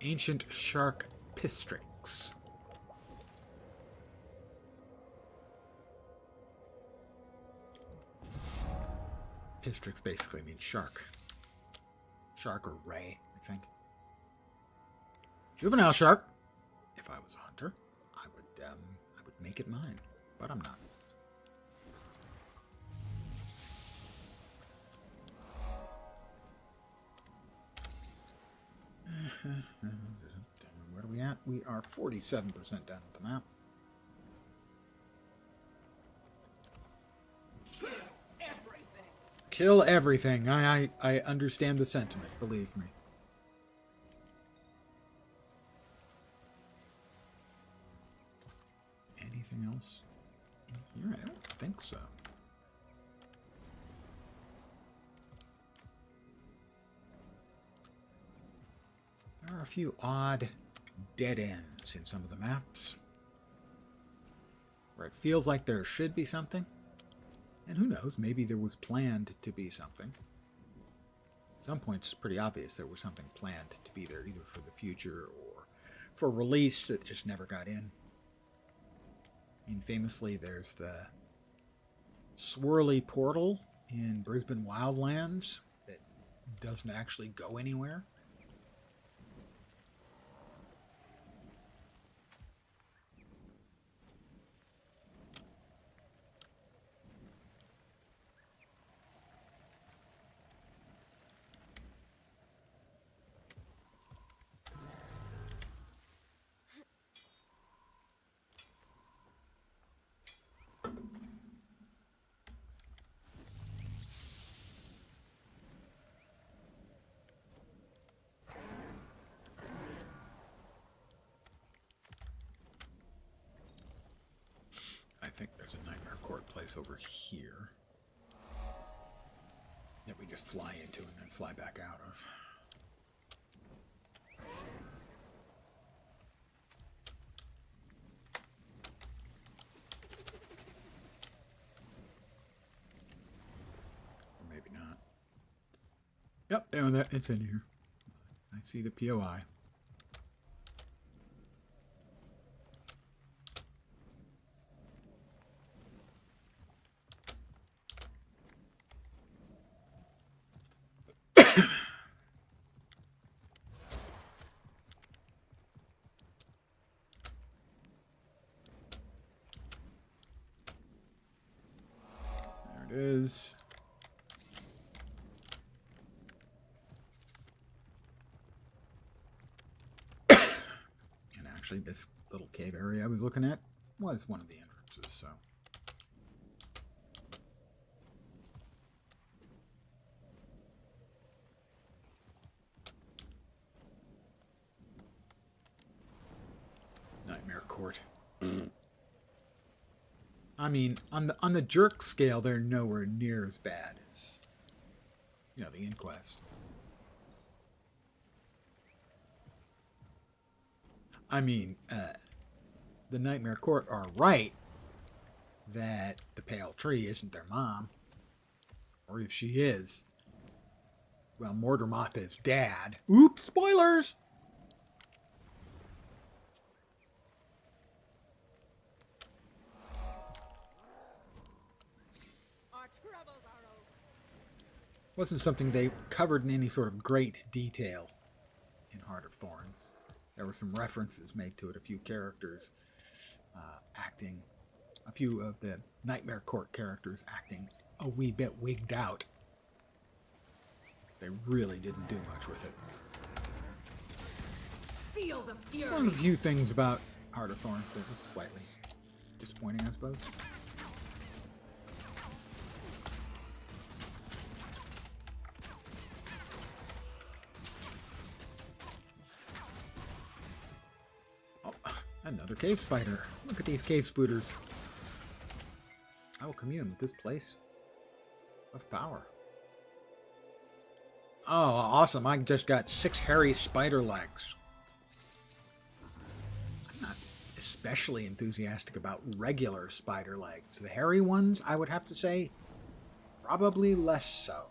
Ancient Shark Pistrix. Pistrix basically means shark. Shark or ray, I think. Juvenile shark. If I was a hunter, I would make it mine, but I'm not. Where are we at? We are 47% down at the map. Kill everything. I understand the sentiment, believe me. Anything else in here? I don't think so. There are a few odd dead ends in some of the maps, where it feels like there should be something. And who knows, maybe there was planned to be something. At some point, it's pretty obvious there was something planned to be there, either for the future or for release that just never got in. I mean, famously, there's the swirly portal in Brisbane Wildlands that doesn't actually go anywhere. I think there's a Nightmare Court place over here that we just fly into and then fly back out of. Or maybe not. Yep, it's in here. I see the POI. There it is. And actually, this little cave area I was looking at was one of the entrances, so. Nightmare Court. I mean, on the jerk scale, they're nowhere near as bad as, you know, the Inquest. I mean, the Nightmare Court are right that the Pale Tree isn't their mom. Or if she is, well, Mordermoth is dad. Oops, spoilers! Wasn't something they covered in any sort of great detail in Heart of Thorns. There were some references made to it, a few characters acting, a few of the Nightmare Court characters acting a wee bit wigged out. They really didn't do much with it. Feel the fury. One of the few things about Heart of Thorns that was slightly disappointing, I suppose. Another cave spider. Look at these cave spooters. I will commune with this place of power. Oh, awesome. I just got 6 hairy spider legs. I'm not especially enthusiastic about regular spider legs. The hairy ones, I would have to say, probably less so.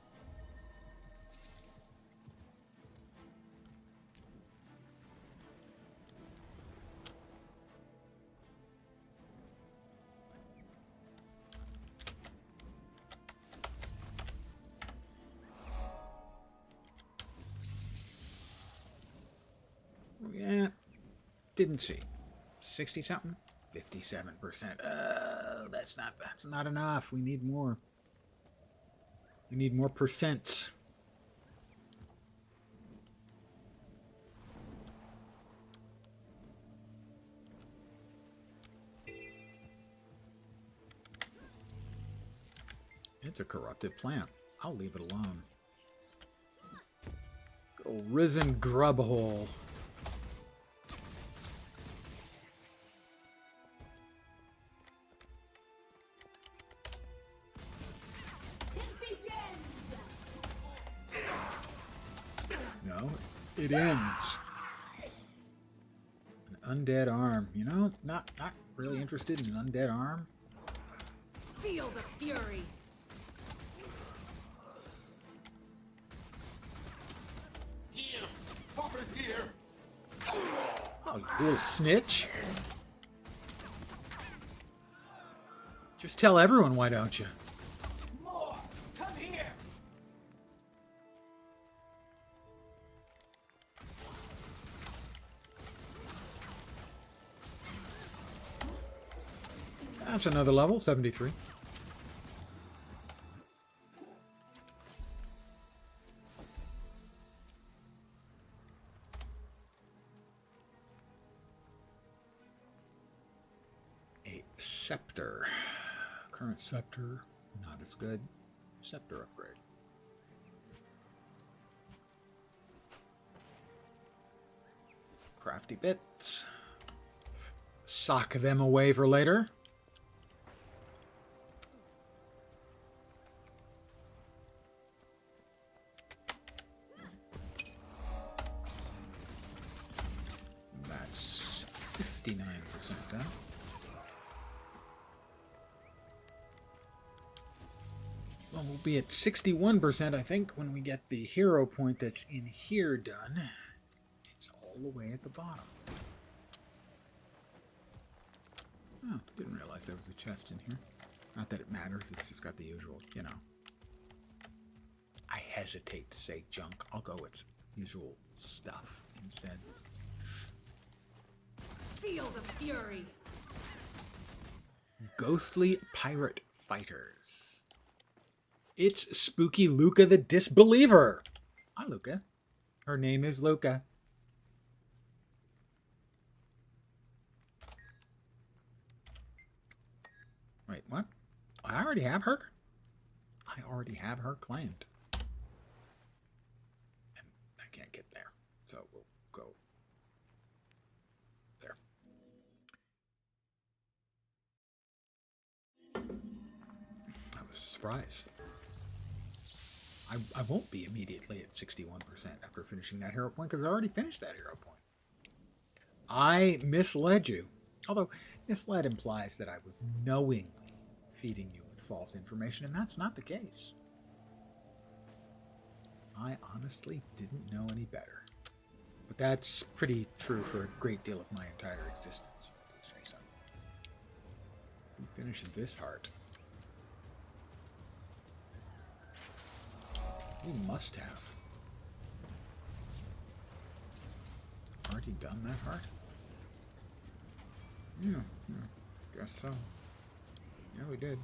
Yeah, didn't see. 60 something? 57%. That's not enough. We need more. We need more percents. It's a corrupted plant. I'll leave it alone. Good old Risen Grubhole. No, it ends. An undead arm. You know, not really interested in an undead arm. Feel the fury. Here! Pop it here! Oh, you little snitch. Just tell everyone, why don't you? More! Come here! That's another level, 73. A scepter. Current scepter, not as good. Scepter upgrade. Crafty bits. Sock them away for later. That's 59% done. Well, we'll be at 61%, I think, when we get the hero point that's in here done. It's all the way at the bottom. Oh, didn't realize there was a chest in here. Not that it matters, it's just got the usual, you know. I hesitate to say junk. I'll go with usual stuff instead. Feel the fury. Ghostly Pirate Fighters. It's Spooky Luca the Disbeliever. Hi, Luca. Her name is Luca. Wait, what? I already have her? I already have her claimed. And I can't get there. So we'll go there. That was a surprise. I won't be immediately at 61% after finishing that hero point because I already finished that hero point. I misled you. Although misled implies that I was knowingly feeding you with false information, and that's not the case. I honestly didn't know any better. But that's pretty true for a great deal of my entire existence, to say so. We finished this heart. We must have. Already done that heart? Yeah, guess so. Yeah, we did.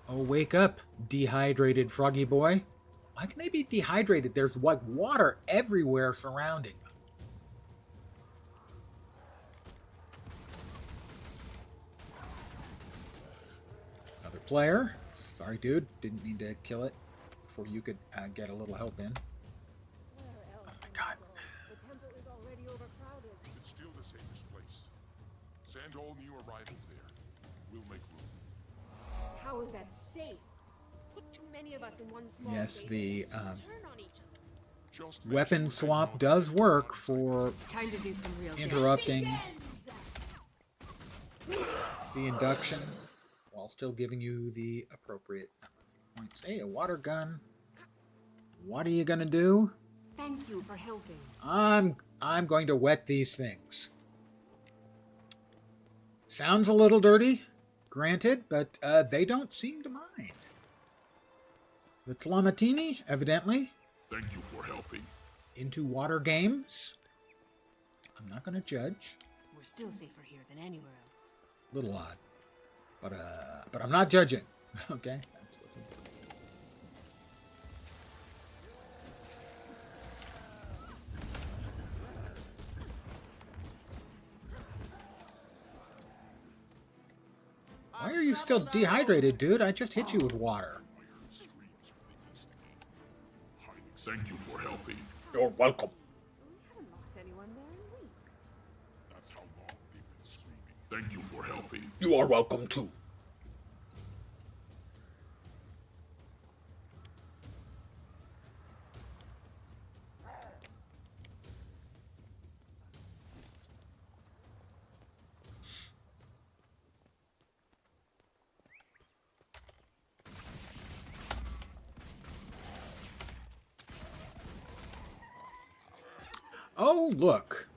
Oh, wake up, dehydrated froggy boy. Why can they be dehydrated? There's like water everywhere surrounding them. Another player. Sorry, dude. Didn't mean to kill it before you could get a little help in. Oh my god. It's still the safest place. Send all new arrivals there. We'll make room. How is that safe? Put too many of us in one small Yes, space the and turn on each other. Just weapon swap does work for Time to do some real interrupting the induction while still giving you the appropriate number of points. Hey, a water gun. What are you gonna do? Thank you for helping. I'm going to wet these things. Sounds a little dirty, granted, but they don't seem to mind. The Tlamatini, evidently, Thank you for helping. into water games. I'm not going to judge. We're still safer here than anywhere else. Little odd, but I'm not judging. Okay. That's what's important. you still dehydrated, dude? I just hit you with water. Thank you for helping. You're welcome. We haven't lost anyone there in weeks. That's how long we've been sleeping. Thank you for helping. You are welcome too. Oh, look.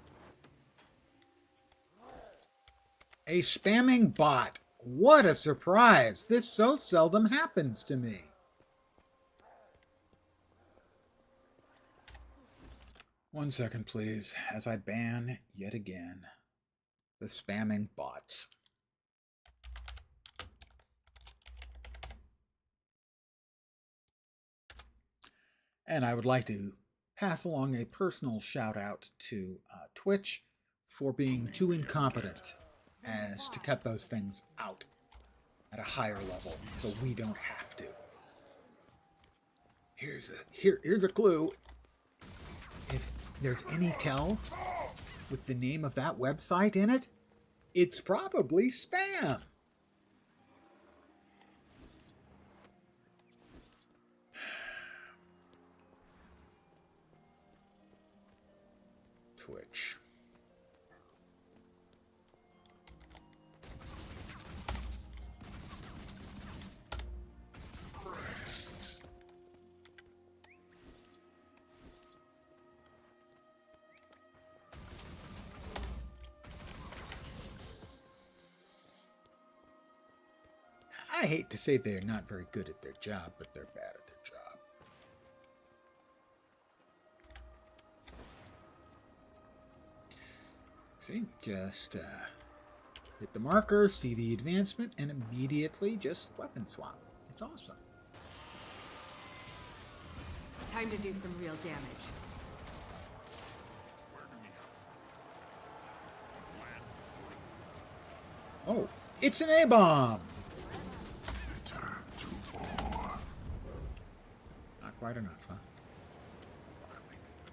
A spamming bot. What a surprise. This so seldom happens to me. One second, please, as I ban yet again the spamming bots. And I would like to pass along a personal shout out to Twitch for being too incompetent as to cut those things out at a higher level so we don't have to. Here's a clue. If there's any tell with the name of that website in it, it's probably spam. Twitch. I hate to say they're not very good at their job, but they're bad at their job. See, just hit the marker, see the advancement, and immediately just weapon swap. It's awesome. Time to do some real damage. Oh, it's an A-bomb! Not quite enough, huh?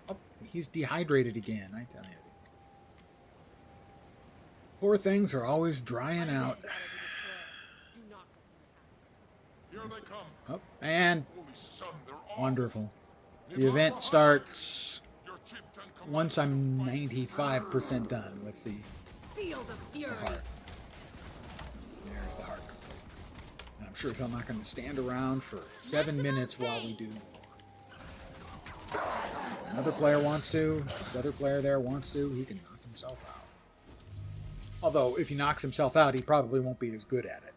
Oh, he's dehydrated again, I tell you. Poor things are always drying out. Here they come. Oh, and Holy sun, they're off. wonderful. The event starts once I'm 95% done with the Feel the fury. heart. There's the heart. And I'm sure I'm not going to stand around for 7 minutes while we do more. Another player wants to. This other player there wants to. He can knock himself out. Although, if he knocks himself out, he probably won't be as good at it.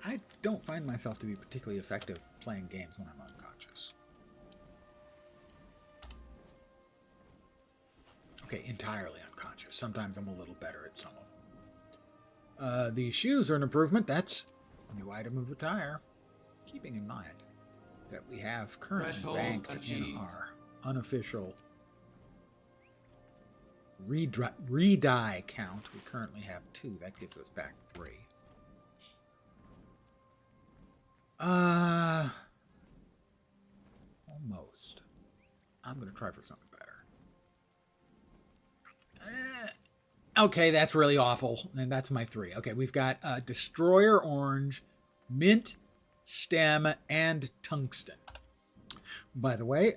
I don't find myself to be particularly effective playing games when I'm unconscious. Okay, entirely unconscious. Sometimes I'm a little better at some of them. The shoes are an improvement. That's a new item of attire. Keeping in mind that we have currently Threshold banked in achieved. our unofficial re-die count. We currently have 2. That gives us back 3. Almost. I'm going to try for something better. Okay, that's really awful. And that's my 3. Okay, we've got Destroyer Orange, Mint, Stem, and Tungsten. By the way,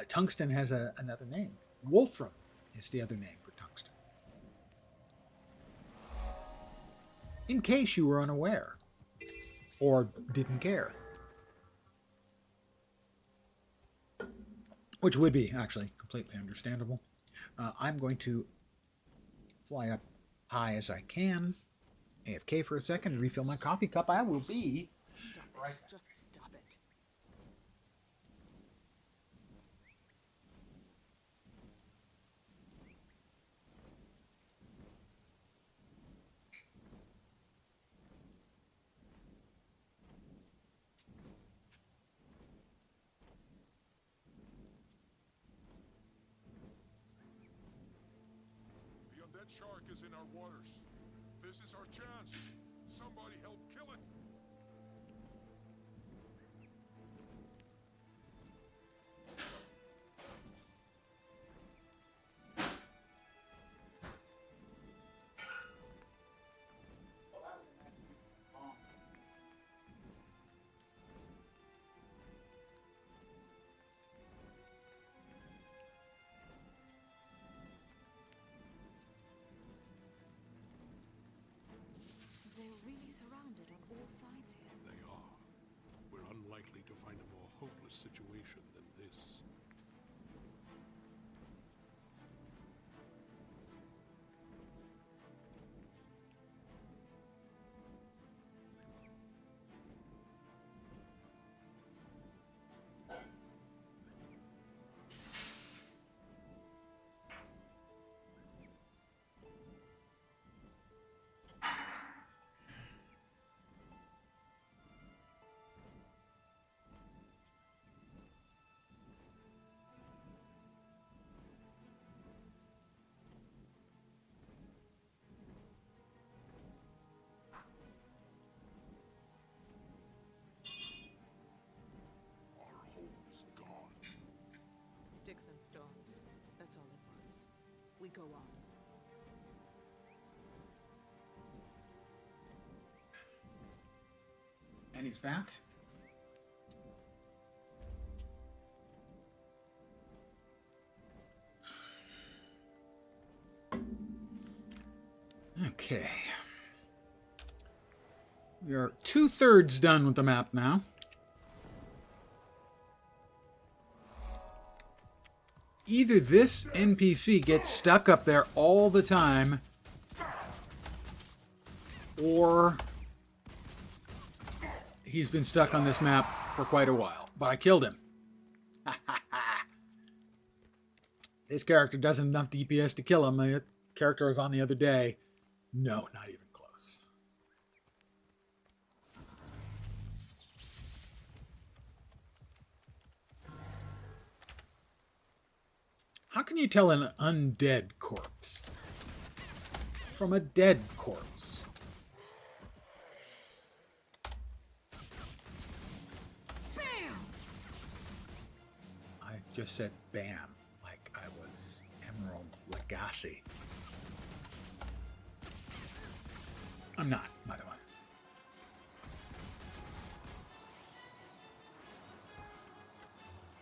Tungsten has another name. Wolfram is the other name for Tungsten. In case you were unaware. Or didn't care. Which would be, actually, completely understandable. I'm going to fly up high as I can, AFK for a second, refill my coffee cup. I will be right back. Just stop it. The undead shark is in our waters. This is our chance. Somebody help kill it. They're really surrounded on all sides here. They are. We're unlikely to find a more hopeless situation than this. Our home is gone. Sticks and stones. That's all it was. We go on. And he's back. Okay. We are 2/3 done with the map now. Either this NPC gets stuck up there all the time, or he's been stuck on this map for quite a while. But I killed him. This character doesn't have enough DPS to kill him. The character I was on the other day. No, not even close. How can you tell an undead corpse from a dead corpse? Bam! I just said bam, like I was Emerald Lagasse. I'm not, by the way.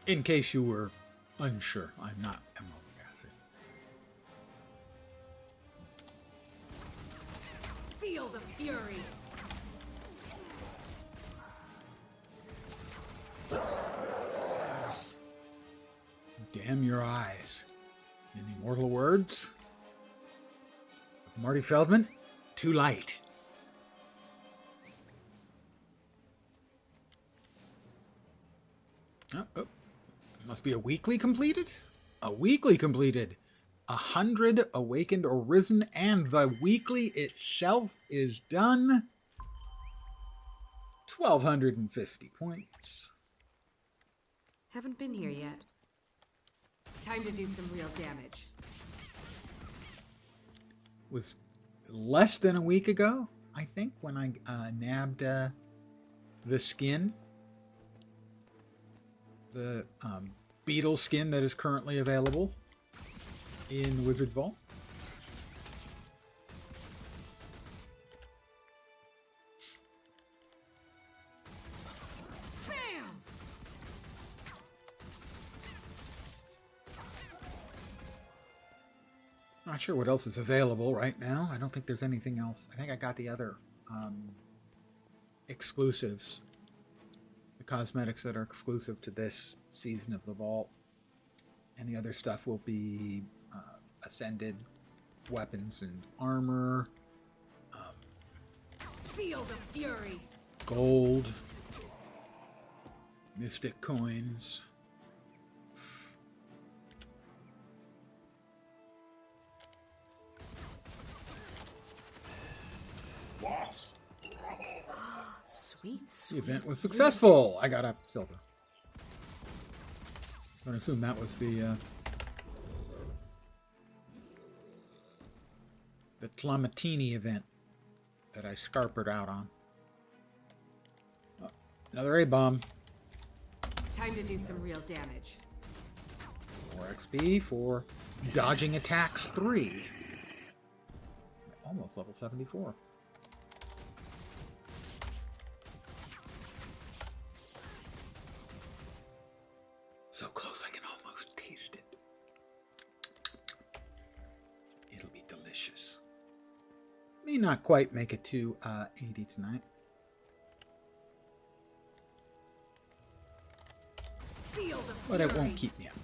In case you were unsure, I'm not Emerald Lagasse. Feel the fury! Damn your eyes. In the immortal words of Marty Feldman, too light. Oh. Must be a weekly completed? A weekly completed. 100 awakened or risen, and the weekly itself is done. 1,250 points. Haven't been here yet. Time to do some real damage. Was less than a week ago, I think, when I nabbed the skin. The beetle skin that is currently available in Wizard's Vault. Bam! Not sure what else is available right now. I don't think there's anything else. I think I got the other exclusives. The cosmetics that are exclusive to this season of the Vault. And the other stuff will be ascended weapons and armor. Feel the fury! Gold. Mystic coins. What? Sweet, The sweet. event was successful. I got a silver. I assume that was the Tlamatini event. that I scarpered out on. Oh, another A-bomb. Time to do some real damage. 4 XP for dodging attacks 3. Almost level 74. So close I can almost taste it. It'll be delicious. May not quite make it to 80 tonight. But it won't keep me up.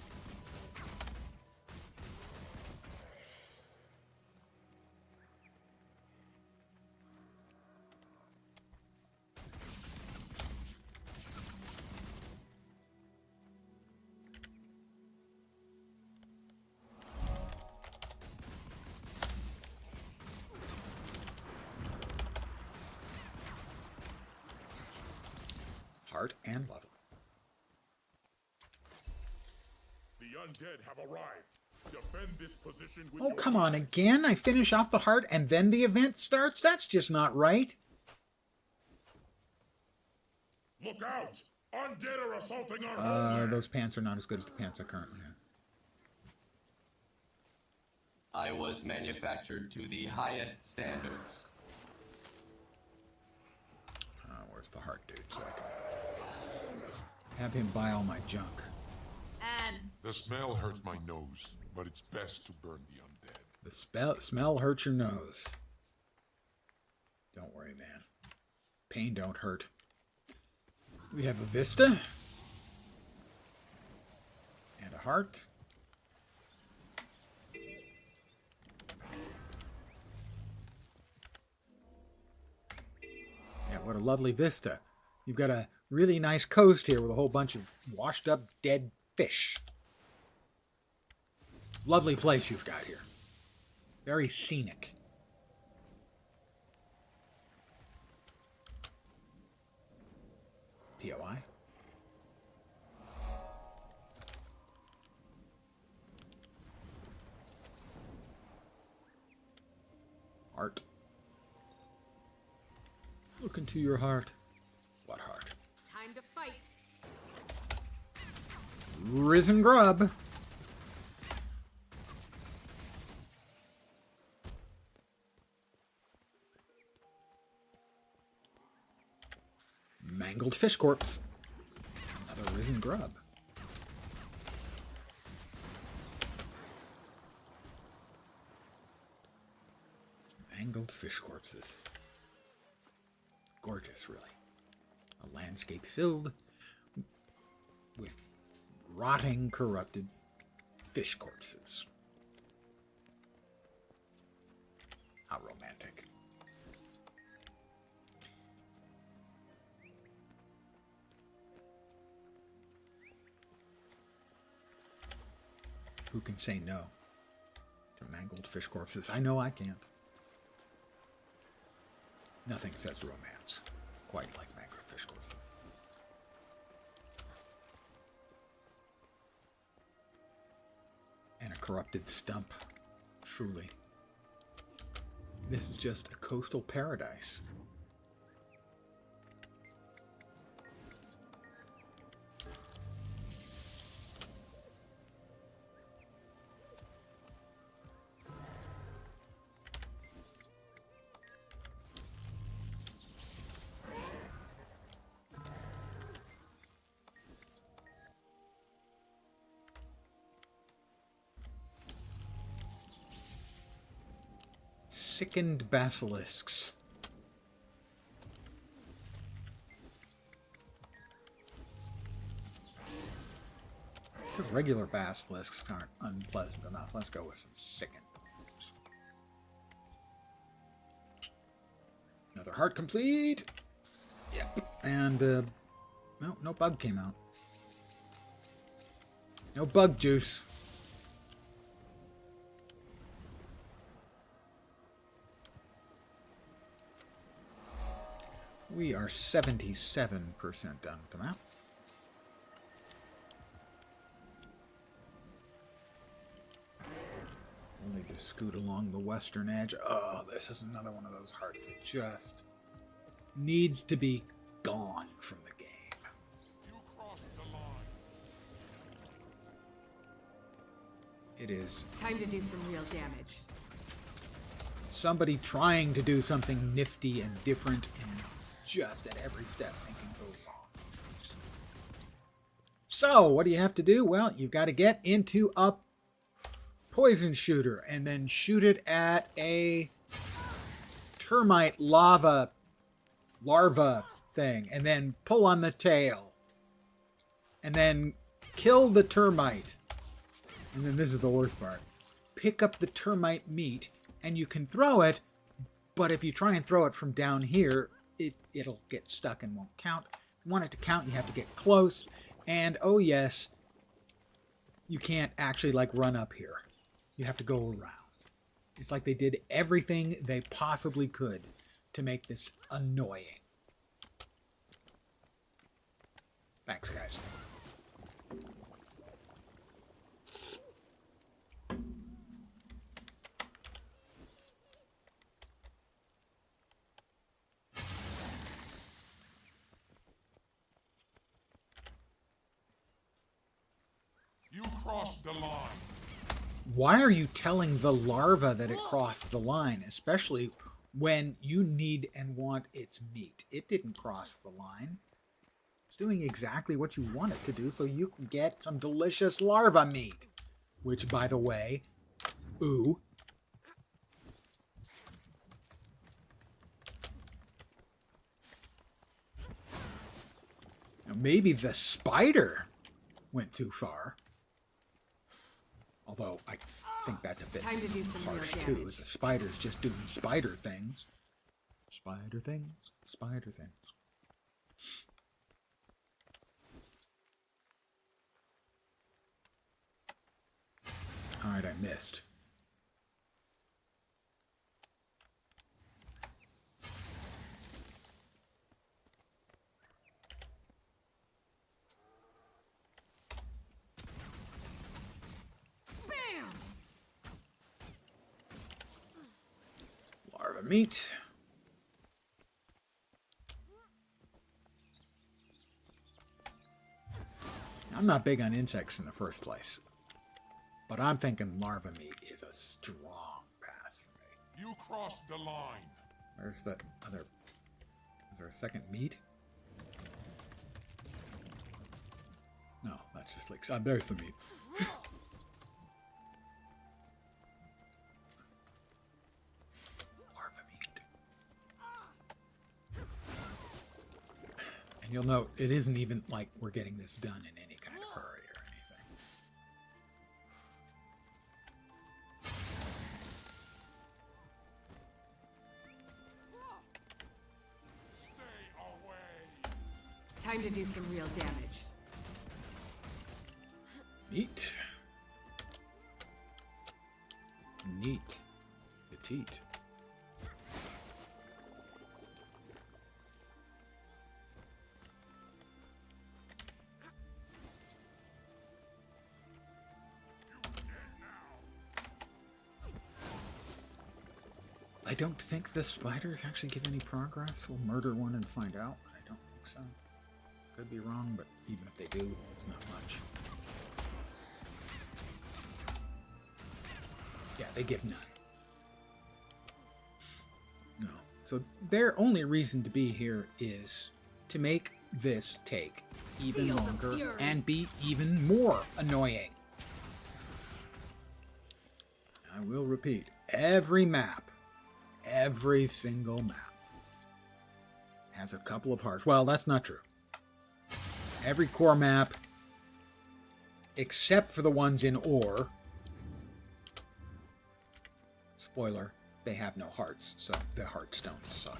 Heart and level. The undead have arrived. Defend this position with Oh, your come on, again? I finish off the heart and then the event starts? That's just not right. Look out! Undead are assaulting our homeland! Those pants are not as good as the pants I currently have. I was manufactured to the highest standards. Where's the heart dude? So I can have him buy all my junk. And The smell hurts my nose, but it's best to burn the undead. The smell hurts your nose. Don't worry, man. Pain don't hurt. We have a Vista. And a heart. Yeah, what a lovely vista. You've got a really nice coast here with a whole bunch of washed up dead fish. Lovely place you've got here. Very scenic. POI. Heart. Look into your heart. What heart? time to fight. Risen grub. Mangled fish corpse. Another risen grub. Mangled fish corpses. Gorgeous, really. A landscape filled with rotting, corrupted fish corpses. How romantic. Who can say no to mangled fish corpses? I know I can't. Nothing says romance quite like mangled fish corpses. And a corrupted stump, truly. This is just a coastal paradise. Sickened basilisks. Because regular basilisks aren't unpleasant enough. Let's go with some sickened. Another heart complete. Yep. And, no bug came out. No bug juice. We are 77% done with the map. Only scoot along the western edge. Oh, this is another one of those hearts that just needs to be gone from the game. You crossed the line. It is Time to do some real damage. somebody trying to do something nifty and different and just at every step making it go wrong. So, what do you have to do? Well, you've got to get into a poison shooter and then shoot it at a termite larva thing and then pull on the tail and then kill the termite. And then this is the worst part. Pick up the termite meat and you can throw it, but if you try and throw it from down here, it'll get stuck and won't count. If you want it to count, you have to get close. And oh yes, you can't actually like run up here. You have to go around. It's like they did everything they possibly could to make this annoying. Thanks, guys. You crossed the line. Why are you telling the larva that it crossed the line, especially when you need and want its meat? It didn't cross the line. It's doing exactly what you want it to do so you can get some delicious larva meat. Which, by the way, ooh. Now, maybe the spider went too far. Although I think that's a bit Time to do some real harsh too. damage. The spider's just doing spider things. Spider things. Spider things. Alright, I missed. Bam! Larva meat. I'm not big on insects in the first place, but I'm thinking larva meat is a strong pass for me. You crossed the line. Where's the other? Is there a second meat? No, that's just like there's the meat. Larva meat. And you'll note it isn't even like we're getting this done in any kind of hurry or anything. Stay away. Time to do some real damage. Neat. Neat. Petite. I don't think the spiders actually give any progress. We'll murder one and find out. I don't think so. Could be wrong, but even if they do, it's not much. Yeah, they give none. No. So their only reason to be here is to make this take even longer and be even more annoying. I will repeat, every map, every single map has a couple of hearts. Well, that's not true. Every core map, except for the ones in ore, spoiler, they have no hearts, so the hearts don't suck.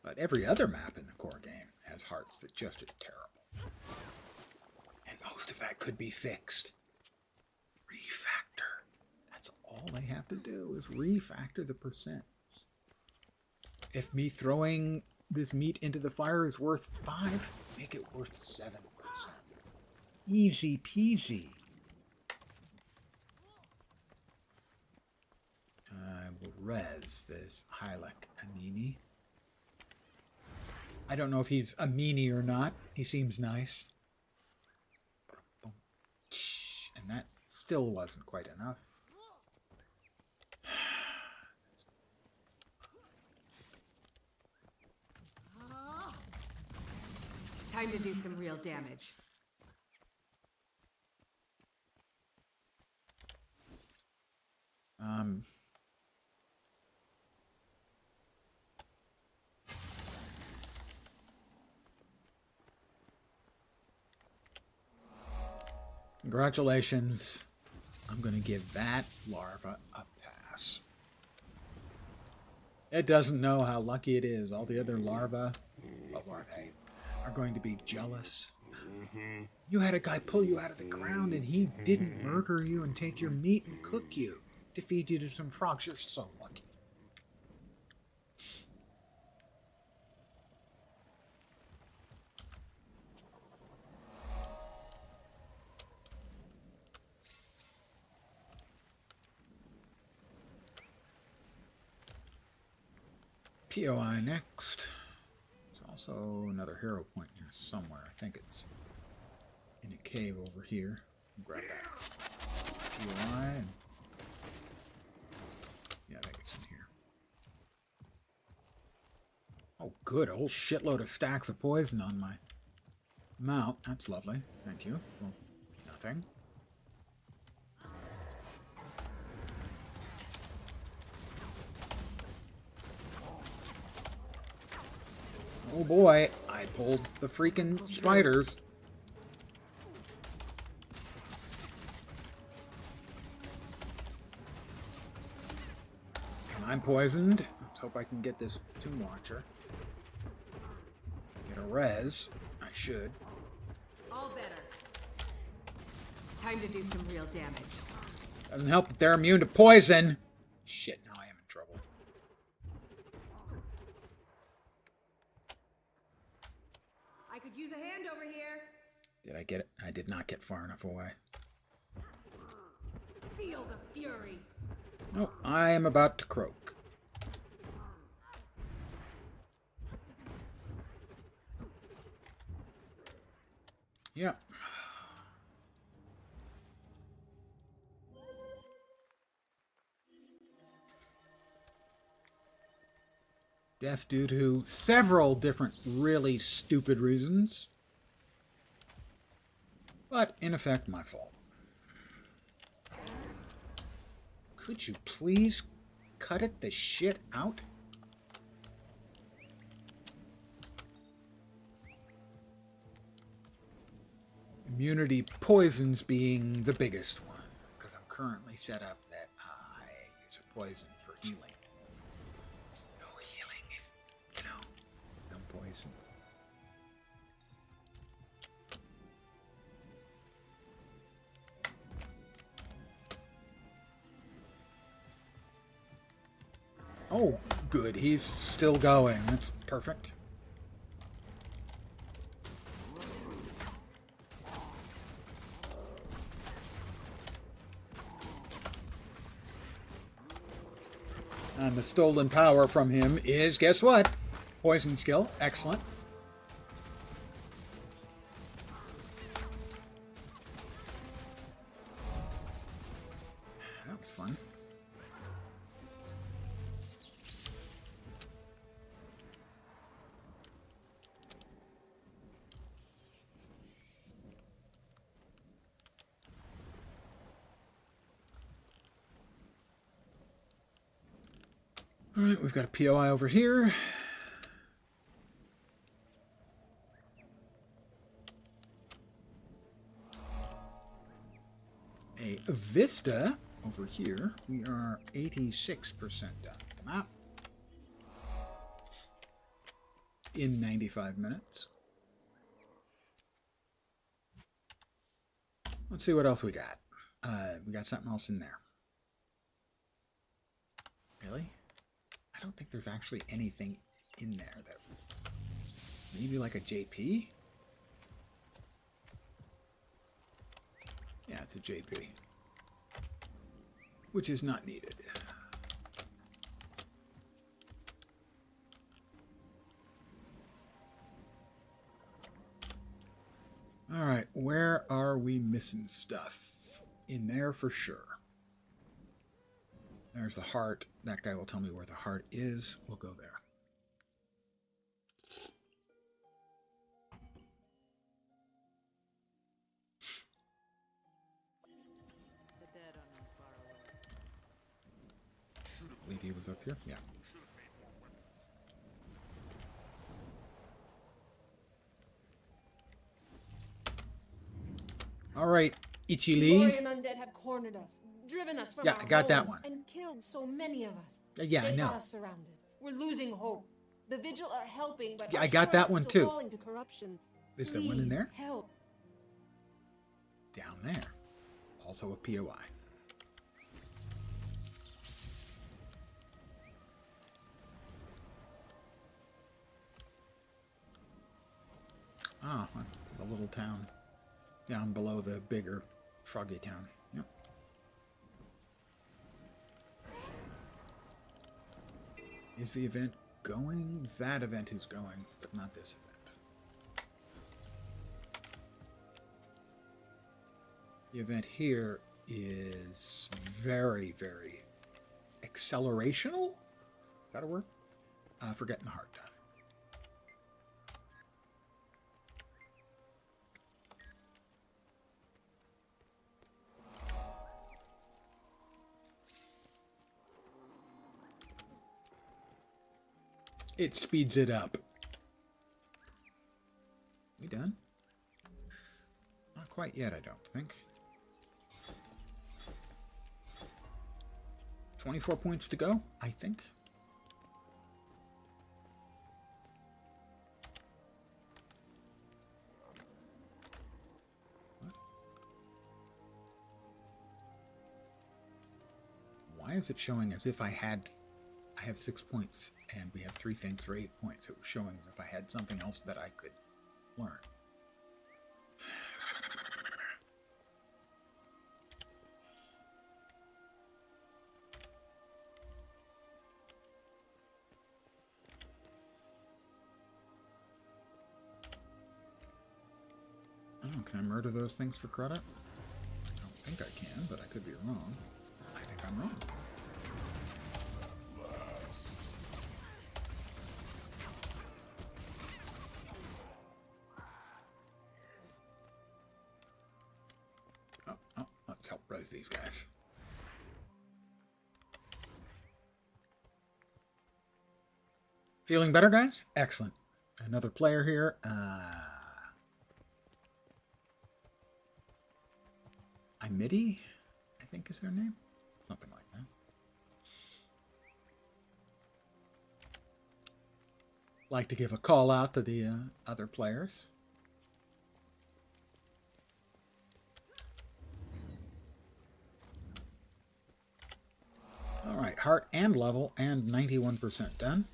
But every other map in the core game has hearts that just are terrible. And most of that could be fixed. Refactor. That's all they have to do is refactor the percents. If me throwing this meat into the fire is worth 5, make it worth 7%. Easy peasy. I will res this Hylic Amini. I don't know if he's a meanie or not. He seems nice. And that still wasn't quite enough. Time to do some real damage. Congratulations. I'm going to give that larva a pass. It doesn't know how lucky it is. All the other larvae, what are they? Are going to be jealous. You had a guy pull you out of the ground and he didn't murder you and take your meat and cook you to feed you to some frogs. You're so lucky. POI next. There's also another hero point here somewhere. I think it's in a cave over here. Grab that. POI. And yeah, I think it's in here. Oh, good. A whole shitload of stacks of poison on my mount. That's lovely. Thank you. Well, nothing. Oh boy, I pulled the freaking spiders. And I'm poisoned. Let's hope I can get this Tomb Watcher. Get a res. I should. All better. Time to do some real damage. Doesn't help that they're immune to poison. Shit, now I am in trouble. I could use a hand over here. Did I get it? I did not get far enough away. Feel the fury. Nope, I am about to croak. Yep. Death due to several different really stupid reasons. But, in effect, my fault. Could you please cut it the shit out? Immunity poisons being the biggest one, because I'm currently set up that I use a poison for healing. No healing if, no poison. Oh, good. He's still going. That's perfect. And the stolen power from him is, guess what? Poison skill. Excellent. That was fun. All right, we've got a POI over here. A Vista over here. We are 86% done with the map. In 95 minutes. Let's see what else we got. We got something else in there. Really? I don't think there's actually anything in there that Maybe like a JP? Yeah, it's a JP. Which is not needed. Alright, where are we missing stuff? In there for sure. There's the heart. That guy will tell me where the heart is. We'll go there. I believe he was up here. Yeah. All right, Ichi-Lee. Glorian undead have cornered us, driven us from Yeah, our I got that homes, one. and killed so many of us. Yeah, I They know. got us surrounded. We're losing hope. The Vigil are helping, but Yeah, our I got that shores are one still too. falling to corruption. Is there one in Please, there? Help. Down there. Also a POI. Ah, the little town down below the bigger froggy town. Yep. Is the event going? That event is going, but not this event. The event here is very, very accelerational? Is that a word? For getting the heart done. It speeds it up. We done? Not quite yet, I don't think. 24 points to go, I think. What? Why is it showing as if I have 6 points and we have 3 things for 8 points? It was showing as if I had something else that I could learn. Oh, can I murder those things for credit? I don't think I can, but I could be wrong. I think I'm wrong. Oh, let's help res these guys. Feeling better, guys? Excellent. Another player here. Imidi, I think is their name. Something like that. Like to give a call out to the other players. All right, heart and level and 91% done.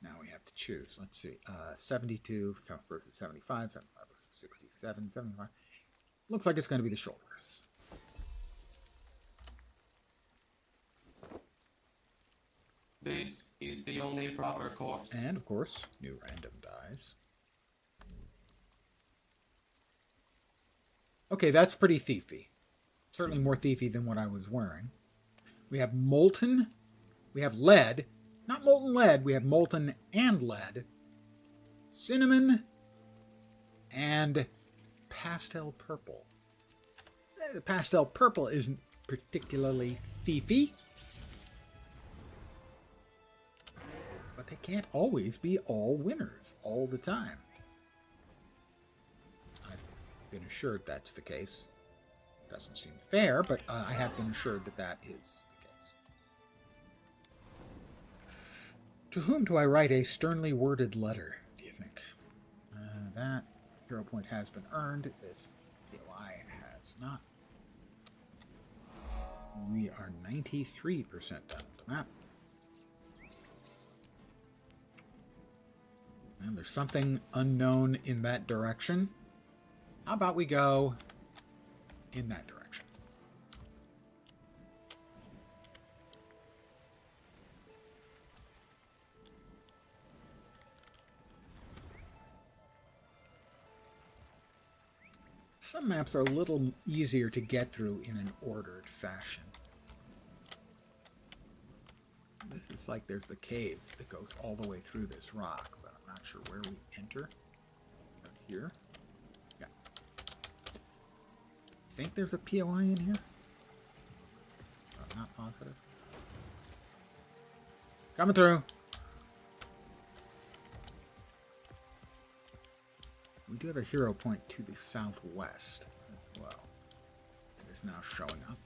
Now we have to choose. Let's see. 72 versus 75, 75 versus 67, 75. Looks like it's going to be the shoulders. This is the only proper course. And, of course, new random dies. Okay, that's pretty thiefy. Certainly more thiefy than what I was wearing. We have molten. We have lead. Not molten lead. We have molten and lead. Cinnamon. And pastel purple. The pastel purple isn't particularly thiefy. But they can't always be all winners all the time. I've been assured that's the case. Doesn't seem fair, but I have been assured that that is the case. To whom do I write a sternly worded letter, do you think? That hero point has been earned. This POI has not. We are 93% done with the map. And there's something unknown in that direction. How about we go in that direction? Some maps are a little easier to get through in an ordered fashion. This is like there's the cave that goes all the way through this rock, but I'm not sure where we enter. Right here. Yeah. Think there's a POI in here? I'm not positive. Coming through. We do have a hero point to the southwest as well. It is now showing up.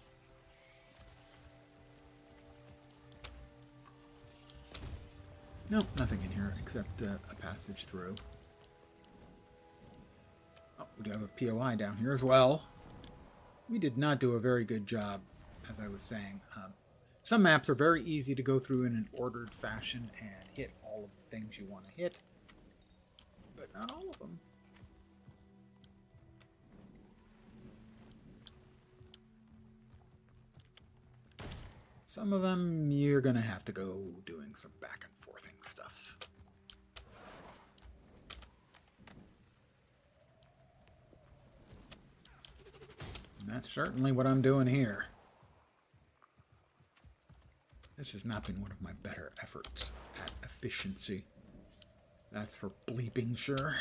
Nope, nothing in here except a passage through. Oh, we do have a POI down here as well. We did not do a very good job, as I was saying. Some maps are very easy to go through in an ordered fashion and hit all of the things you want to hit, but not all of them. Some of them you're going to have to go doing some back and forthing stuffs. And that's certainly what I'm doing here. This has not been one of my better efforts at efficiency. That's for bleeping sure.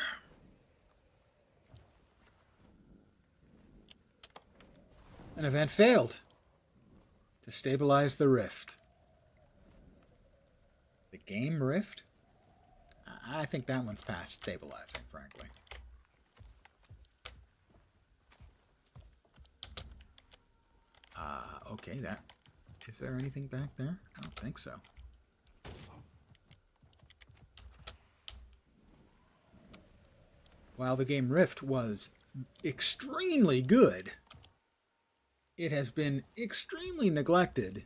An event failed to stabilize the rift. The game rift? I think that one's past stabilizing, frankly. Okay, that... Is there anything back there? I don't think so. While the game Rift was extremely good, it has been extremely neglected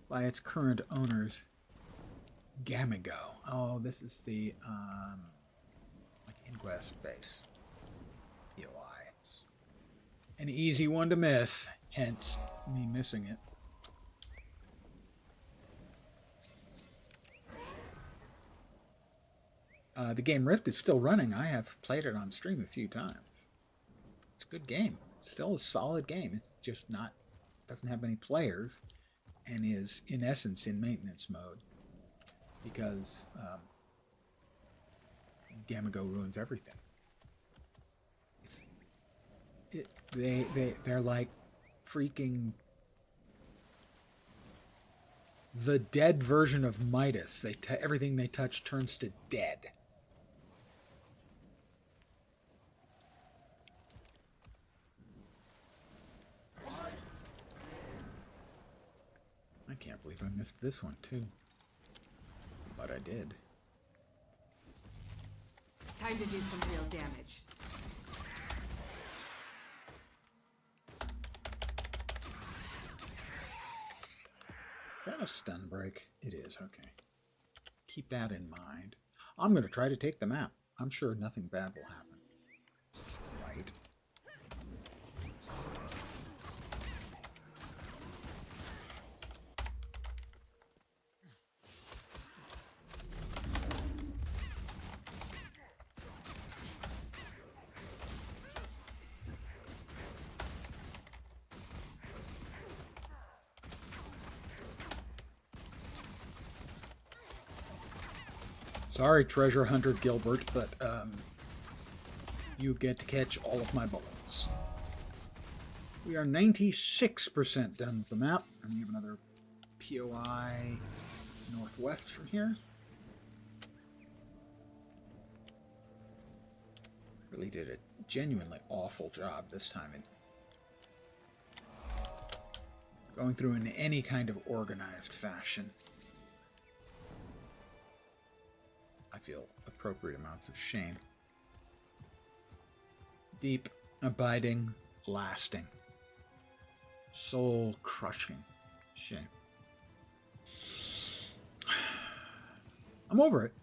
by its current owners, Gamigo. Oh, this is the like Inquest base. POI. It's an easy one to miss, hence me missing it. The game Rift is still running. I have played it on stream a few times. It's a good game. It's still a solid game. It's just not, doesn't have many players and is in essence in maintenance mode because Gamigo ruins everything. They're like freaking the dead version of Midas. Everything they touch turns to dead. I can't believe I missed this one too. But I did. Time to do some real damage. Is that a stun break? It is, okay. Keep that in mind. I'm going to try to take the map. I'm sure nothing bad will happen. Right. Sorry, Treasure Hunter Gilbert, but you get to catch all of my bullets. We are 96% done with the map, and we have another POI northwest from here. Really did a genuinely awful job this time in going through in any kind of organized fashion. I feel appropriate amounts of shame. Deep, abiding, lasting, soul-crushing shame. I'm over it.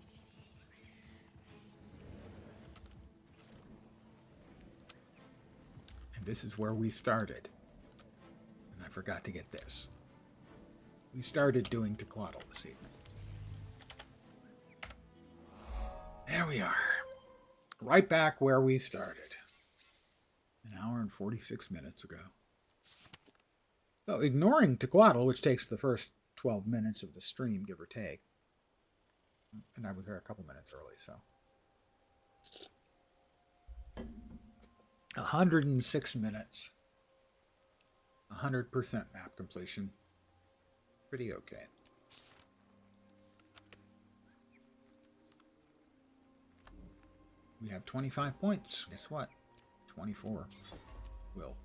this is where we started. And I forgot to get this. We started doing Tequatl this evening. There we are. Right back where we started. An hour and 46 minutes ago. So ignoring Tequatl, which takes the first 12 minutes of the stream, give or take. And I was there a couple minutes early, so. 106 minutes. 100% map completion. Pretty okay. We have 25 points. Guess what? 24. Will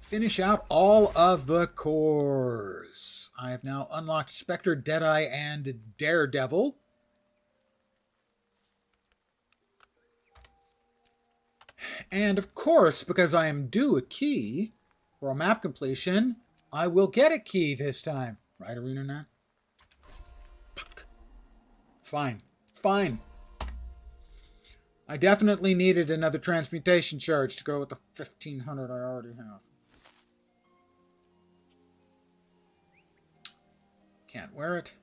finish out all of the cores. I have now unlocked Spectre, Deadeye, and Daredevil. And of course, because I am due a key for a map completion, I will get a key this time. Right, ArenaNet? It's fine. It's fine. I definitely needed another transmutation charge to go with the 1500 I already have. Can't wear it.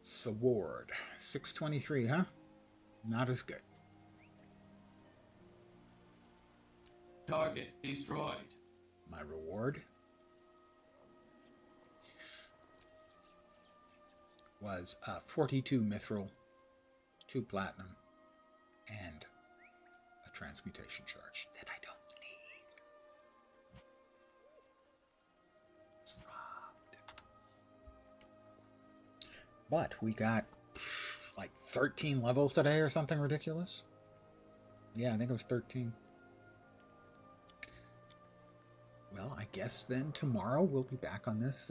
Sword. 623, huh? Not as good. Target destroyed. My reward was 42 mithril, 2 platinum, and a transmutation charge that I don't need. But we got like 13 levels today or something ridiculous. Yeah, I think it was 13. Well, I guess then tomorrow we'll be back on this,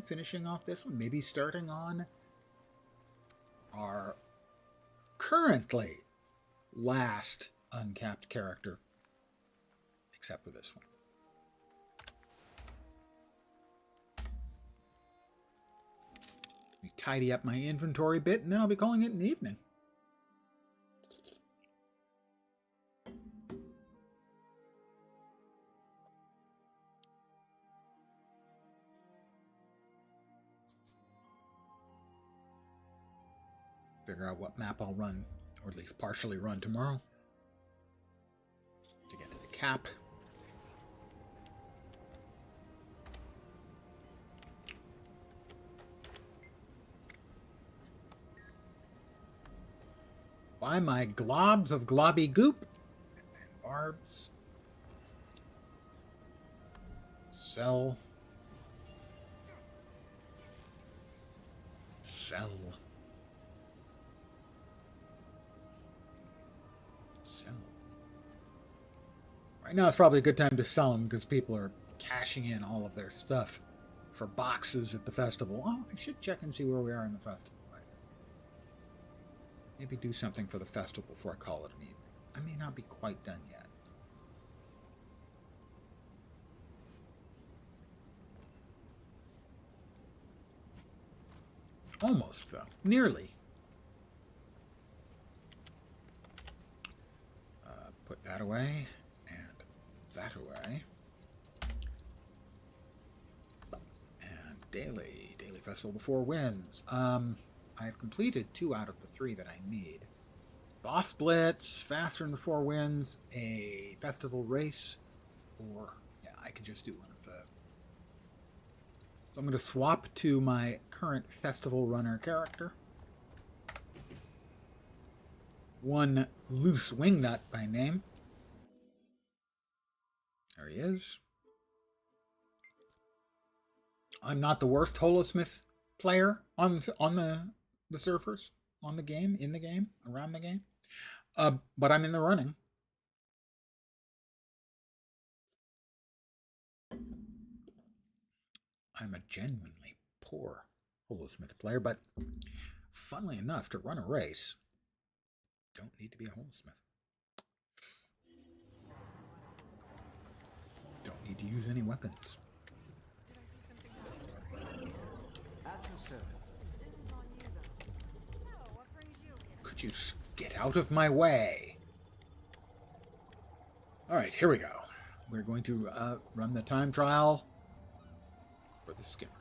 finishing off this one. Maybe starting on our currently last uncapped character, except for this one. Let me tidy up my inventory a bit, and then I'll be calling it an evening. Figure out what map I'll run, or at least partially run tomorrow, to get to the cap. Buy my globs of globby goop and barbs. Sell. Sell. Right now it's probably a good time to sell them because people are cashing in all of their stuff for boxes at the festival. Oh, I should check and see where we are in the festival. Right? Maybe do something for the festival before I call it an evening. I may not be quite done yet. Almost, though. Nearly. Put that away. That away. And daily Festival of the Four Winds. I've completed 2 out of the 3 that I need. Boss Blitz, Faster in the Four Winds, a festival race, or yeah, I could just do one of the. So I'm going to swap to my current festival runner character. One Loose Wingnut by name. There he is. I'm not the worst Holosmith player on the servers, on the game, in the game, around the game. But I'm in the running. I'm a genuinely poor Holosmith player, but funnily enough, to run a race, don't need to be a Holosmith. Don't need to use any weapons. At your service. Could you just get out of my way? All right, here we go. We're going to run the time trial for the skimmer.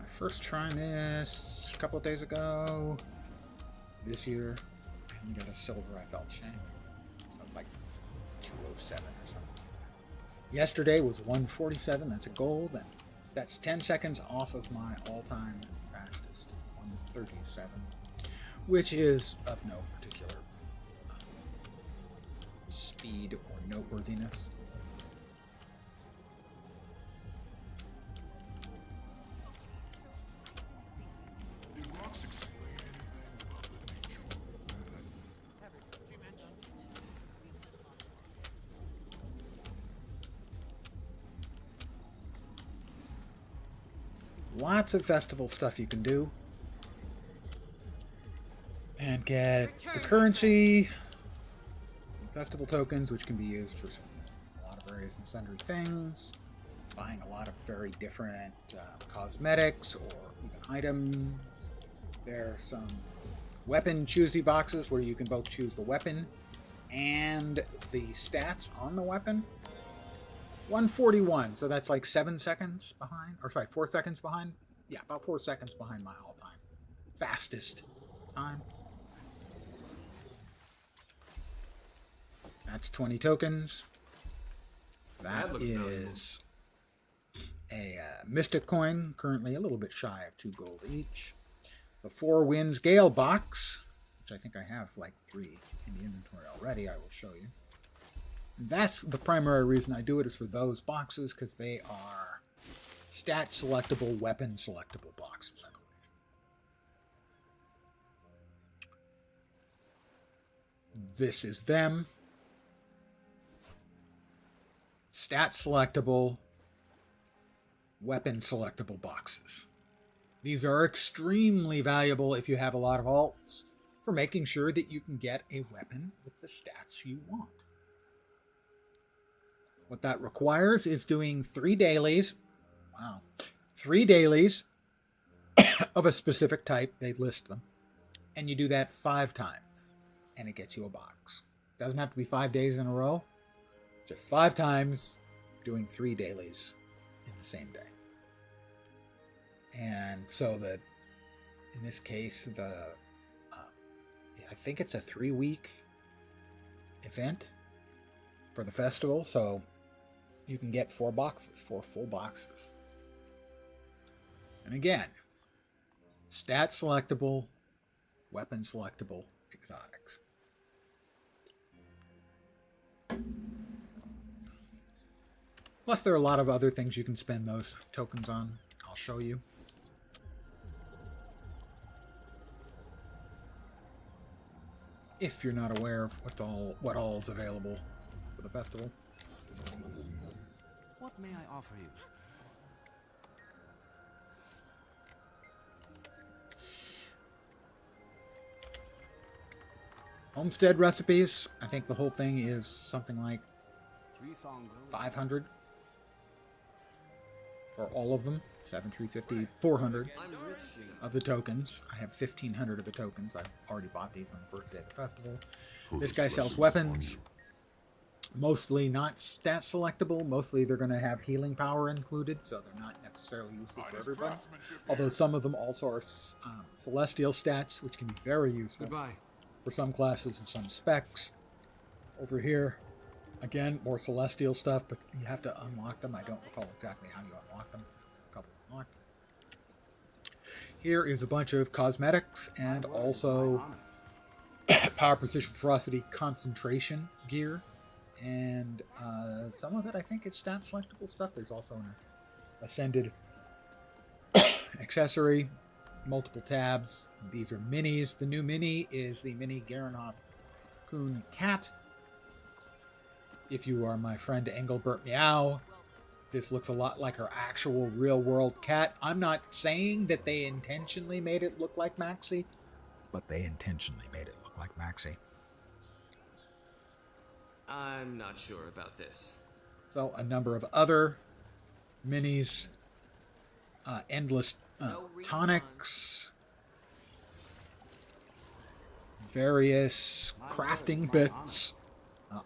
First trying this a couple of days ago. This year, and got a silver. I felt shame. So it's like 207 or something. Yesterday was 147. That's a gold. And that's 10 seconds off of my all-time fastest, 137, which is of no particular speed or noteworthiness. Lots of festival stuff you can do. And get the currency, festival tokens, which can be used for a lot of various and sundry things. Buying a lot of very different cosmetics or even items. There are some weapon choosy boxes where you can both choose the weapon and the stats on the weapon. 141, so that's like 7 seconds behind, or sorry, 4 seconds behind. Yeah, about 4 seconds behind my all-time fastest time. That's 20 tokens. That is a Mystic coin, currently a little bit shy of 2 gold each. The Four Winds Gale box, which I think I have like 3 in the inventory already, I will show you. That's the primary reason I do it, is for those boxes, because they are stat selectable, weapon selectable boxes, I believe. This is them. Stat selectable, weapon selectable boxes. These are extremely valuable if you have a lot of alts for making sure that you can get a weapon with the stats you want. What that requires is doing 3 dailies. Wow. 3 dailies of a specific type. They list them. And you do that 5 times. And it gets you a box. Doesn't have to be 5 days in a row. Just 5 times doing 3 dailies in the same day. And so that, in this case, I think it's a 3-week event for the festival. So you can get 4 boxes, 4 full boxes. And again, stat selectable, weapon selectable exotics. Plus, there are a lot of other things you can spend those tokens on. I'll show you. If you're not aware of what all is available for the festival. What may I offer you? Homestead recipes. I think the whole thing is something like 500 for all of them. 7, 350, 400 of the tokens. I have 1,500 of the tokens. I've already bought these on the first day of the festival. This guy sells weapons. Mostly not stat selectable. Mostly they're going to have healing power included, so they're not necessarily useful for everybody. Although some of them also are celestial stats, which can be very useful for some classes and some specs. Over here, again, more celestial stuff, but you have to unlock them. I don't recall exactly how you unlock them. A couple unlocked. Here is a bunch of cosmetics and also power, precision, ferocity, concentration gear. And some of it, I think, it's stat selectable stuff. There's also an ascended accessory, multiple tabs. These are minis. The new mini is the mini Garanhoff Coon cat. If you are my friend Engelbert Meow, this looks a lot like her actual real-world cat. I'm not saying that they intentionally made it look like Maxie, but they intentionally made it look like Maxie. I'm not sure about this. So a number of other minis, endless tonics, various crafting bits,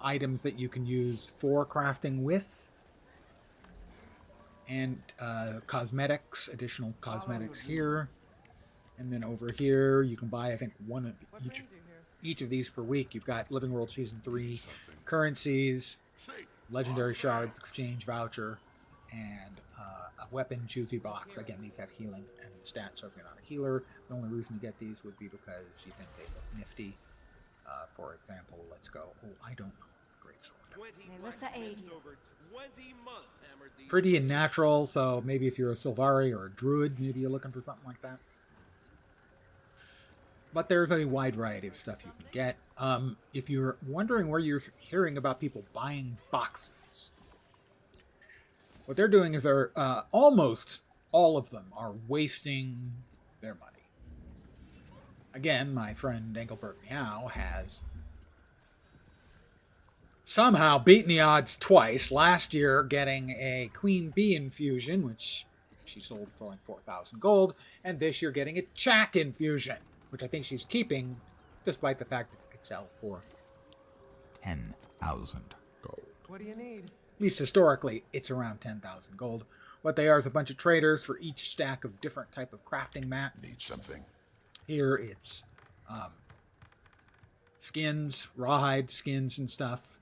items that you can use for crafting with, and cosmetics, additional cosmetics here. And then over here, you can buy, I think, one of each of these per week. You've got Living World Season 3, currencies, legendary shards, exchange voucher, and a weapon choosy box. Again, these have healing and stats, so if you're not a healer, the only reason to get these would be because you think they look nifty. For example, let's go. Oh, I don't know. Great sword. Melissa aid you. Pretty and natural, so maybe if you're a Sylvari or a Druid, maybe you're looking for something like that. But there's a wide variety of stuff you can get. If you're wondering where you're hearing about people buying boxes, what they're doing is they're almost all of them are wasting their money. Again, my friend Engelbert Meow has somehow beaten the odds twice. Last year, getting a Queen Bee infusion, which she sold for like 4,000 gold, and this year getting a Chak infusion, which I think she's keeping, despite the fact that it could sell for 10,000 gold. What do you need? At least historically, it's around 10,000 gold. What they are is a bunch of traders for each stack of different type of crafting mat. Need something. Here it's skins, rawhide skins and stuff.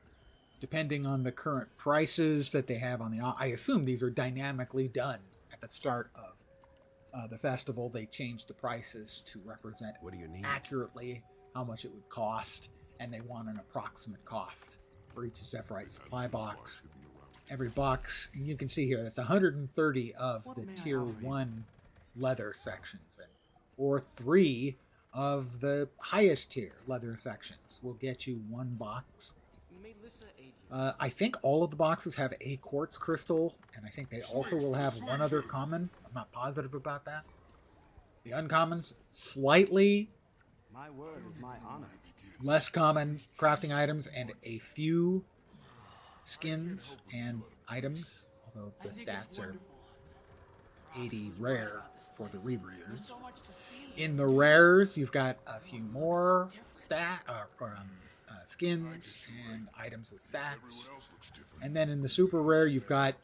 Depending on the current prices that they have on the... I assume these are dynamically done at the start of the festival. They change the prices to represent What do you need? accurately how much it would cost, and they want an approximate cost for each Zephyrite supply box. Every box, and you can see here, that's 130 of the tier 1 leather sections, or 3 of the highest tier leather sections will get you one box. I think all of the boxes have a quartz crystal, and I think they also will have one other common. I'm not positive about that. The uncommons, slightly My word is my honor. less common crafting items, and a few skins and items, although the stats are 80 rare for the rebreathers. In the rares, you've got a few more skins and items with stats. And then in the super rare, you've got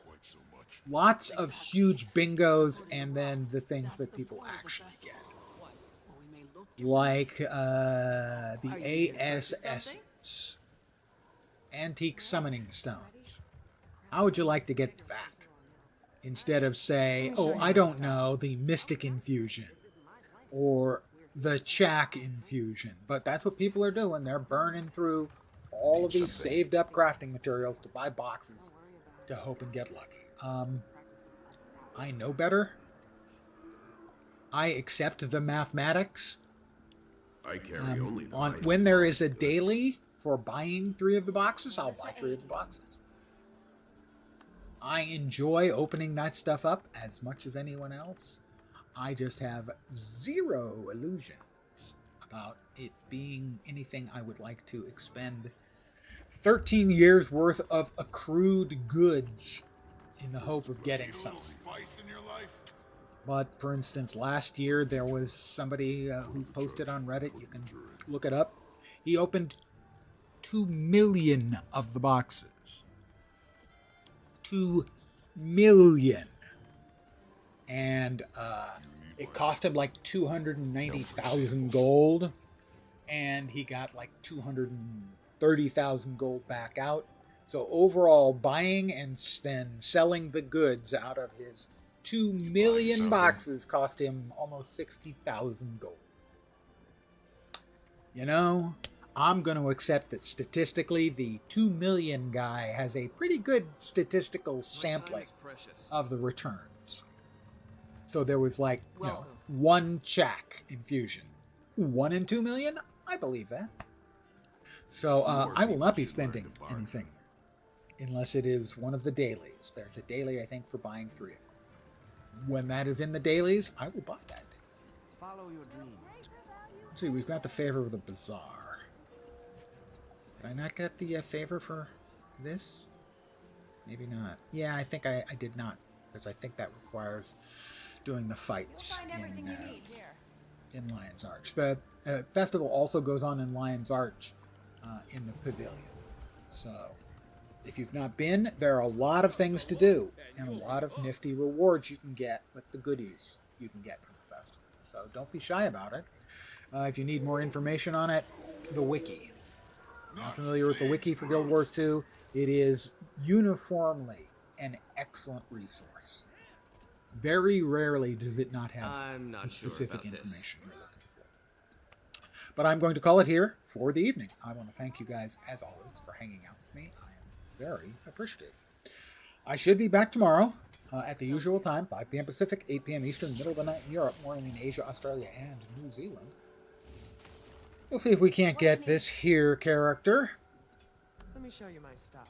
lots of huge bingos and then the things that people actually get. Like the ASS, Antique Summoning Stones. How would you like to get that? Instead of, say, oh, I don't know, the Mystic Infusion or the Chak Infusion. But that's what people are doing. They're burning through all of these saved up crafting materials to buy boxes to hope and get lucky. I know better. I accept the mathematics. I carry only the On highest when there is a daily for buying 3 of the boxes, I'll buy 3 of the boxes. I enjoy opening that stuff up as much as anyone else. I just have zero illusions about it being anything I would like to expend 13 years worth of accrued goods in the hope of getting something. But, for instance, last year there was somebody who posted on Reddit, you can look it up. He opened 2 million of the boxes. 2 million. And it cost him like 290,000 gold. And he got like 230,000 gold back out. So overall, buying and then selling the goods out of his 2 million boxes cost him almost 60,000 gold. You know, I'm going to accept that statistically, the 2 million guy has a pretty good statistical sampling of the returns. So there was like, one Chak infusion. 1 in 2 million? I believe that. So I will not be spending anything unless it is one of the dailies. There's a daily, I think, for buying 3 of them. When that is in the dailies, I will buy that. Follow your dream. Let's see, we've got the favor of the bazaar. Did I not get the favor for this? Maybe not. Yeah, I think I did not, because I think that requires doing the fights in Lion's Arch. The festival also goes on in Lion's Arch in the pavilion. So if you've not been, there are a lot of things to do and a lot of nifty rewards you can get with the goodies you can get from the festival. So don't be shy about it. If you need more information on it, the wiki. Not familiar with the wiki for Guild Wars 2? It is uniformly an excellent resource. Very rarely does it not have the specific information you're looking for. But I'm going to call it here for the evening. I want to thank you guys, as always, for hanging out with me. I am very appreciative. I should be back tomorrow at the usual time, 5 p.m. Pacific, 8 p.m. Eastern, middle of the night in Europe, morning in Asia, Australia, and New Zealand. We'll see if we can't get this here character. Let me show you my stock.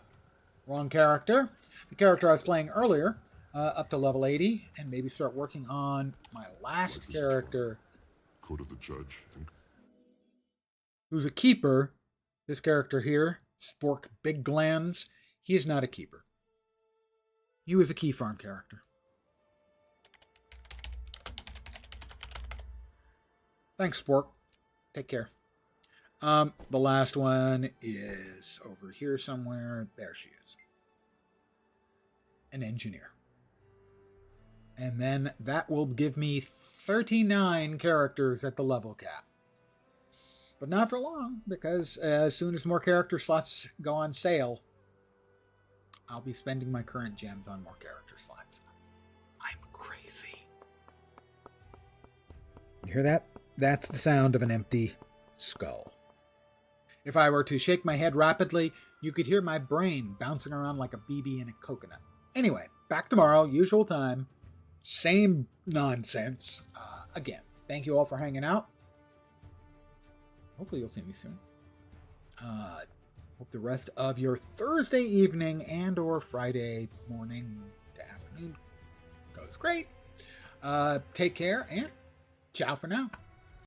Wrong character. The character I was playing earlier, up to level 80, and maybe start working on my last character. Go to the judge. Who's a keeper. This character here, Spork Big Glands, he is not a keeper. He was a key farm character. Thanks, Spork. Take care. The last one is over here somewhere. There she is. An engineer. And then that will give me 39 characters at the level cap. But not for long, because as soon as more character slots go on sale, I'll be spending my current gems on more character slots. I'm crazy. You hear that? That's the sound of an empty skull. If I were to shake my head rapidly, you could hear my brain bouncing around like a BB in a coconut. Anyway, back tomorrow, usual time, same nonsense. Again, thank you all for hanging out. Hopefully you'll see me soon. Hope the rest of your Thursday evening and or Friday morning to afternoon goes great. Take care and ciao for now.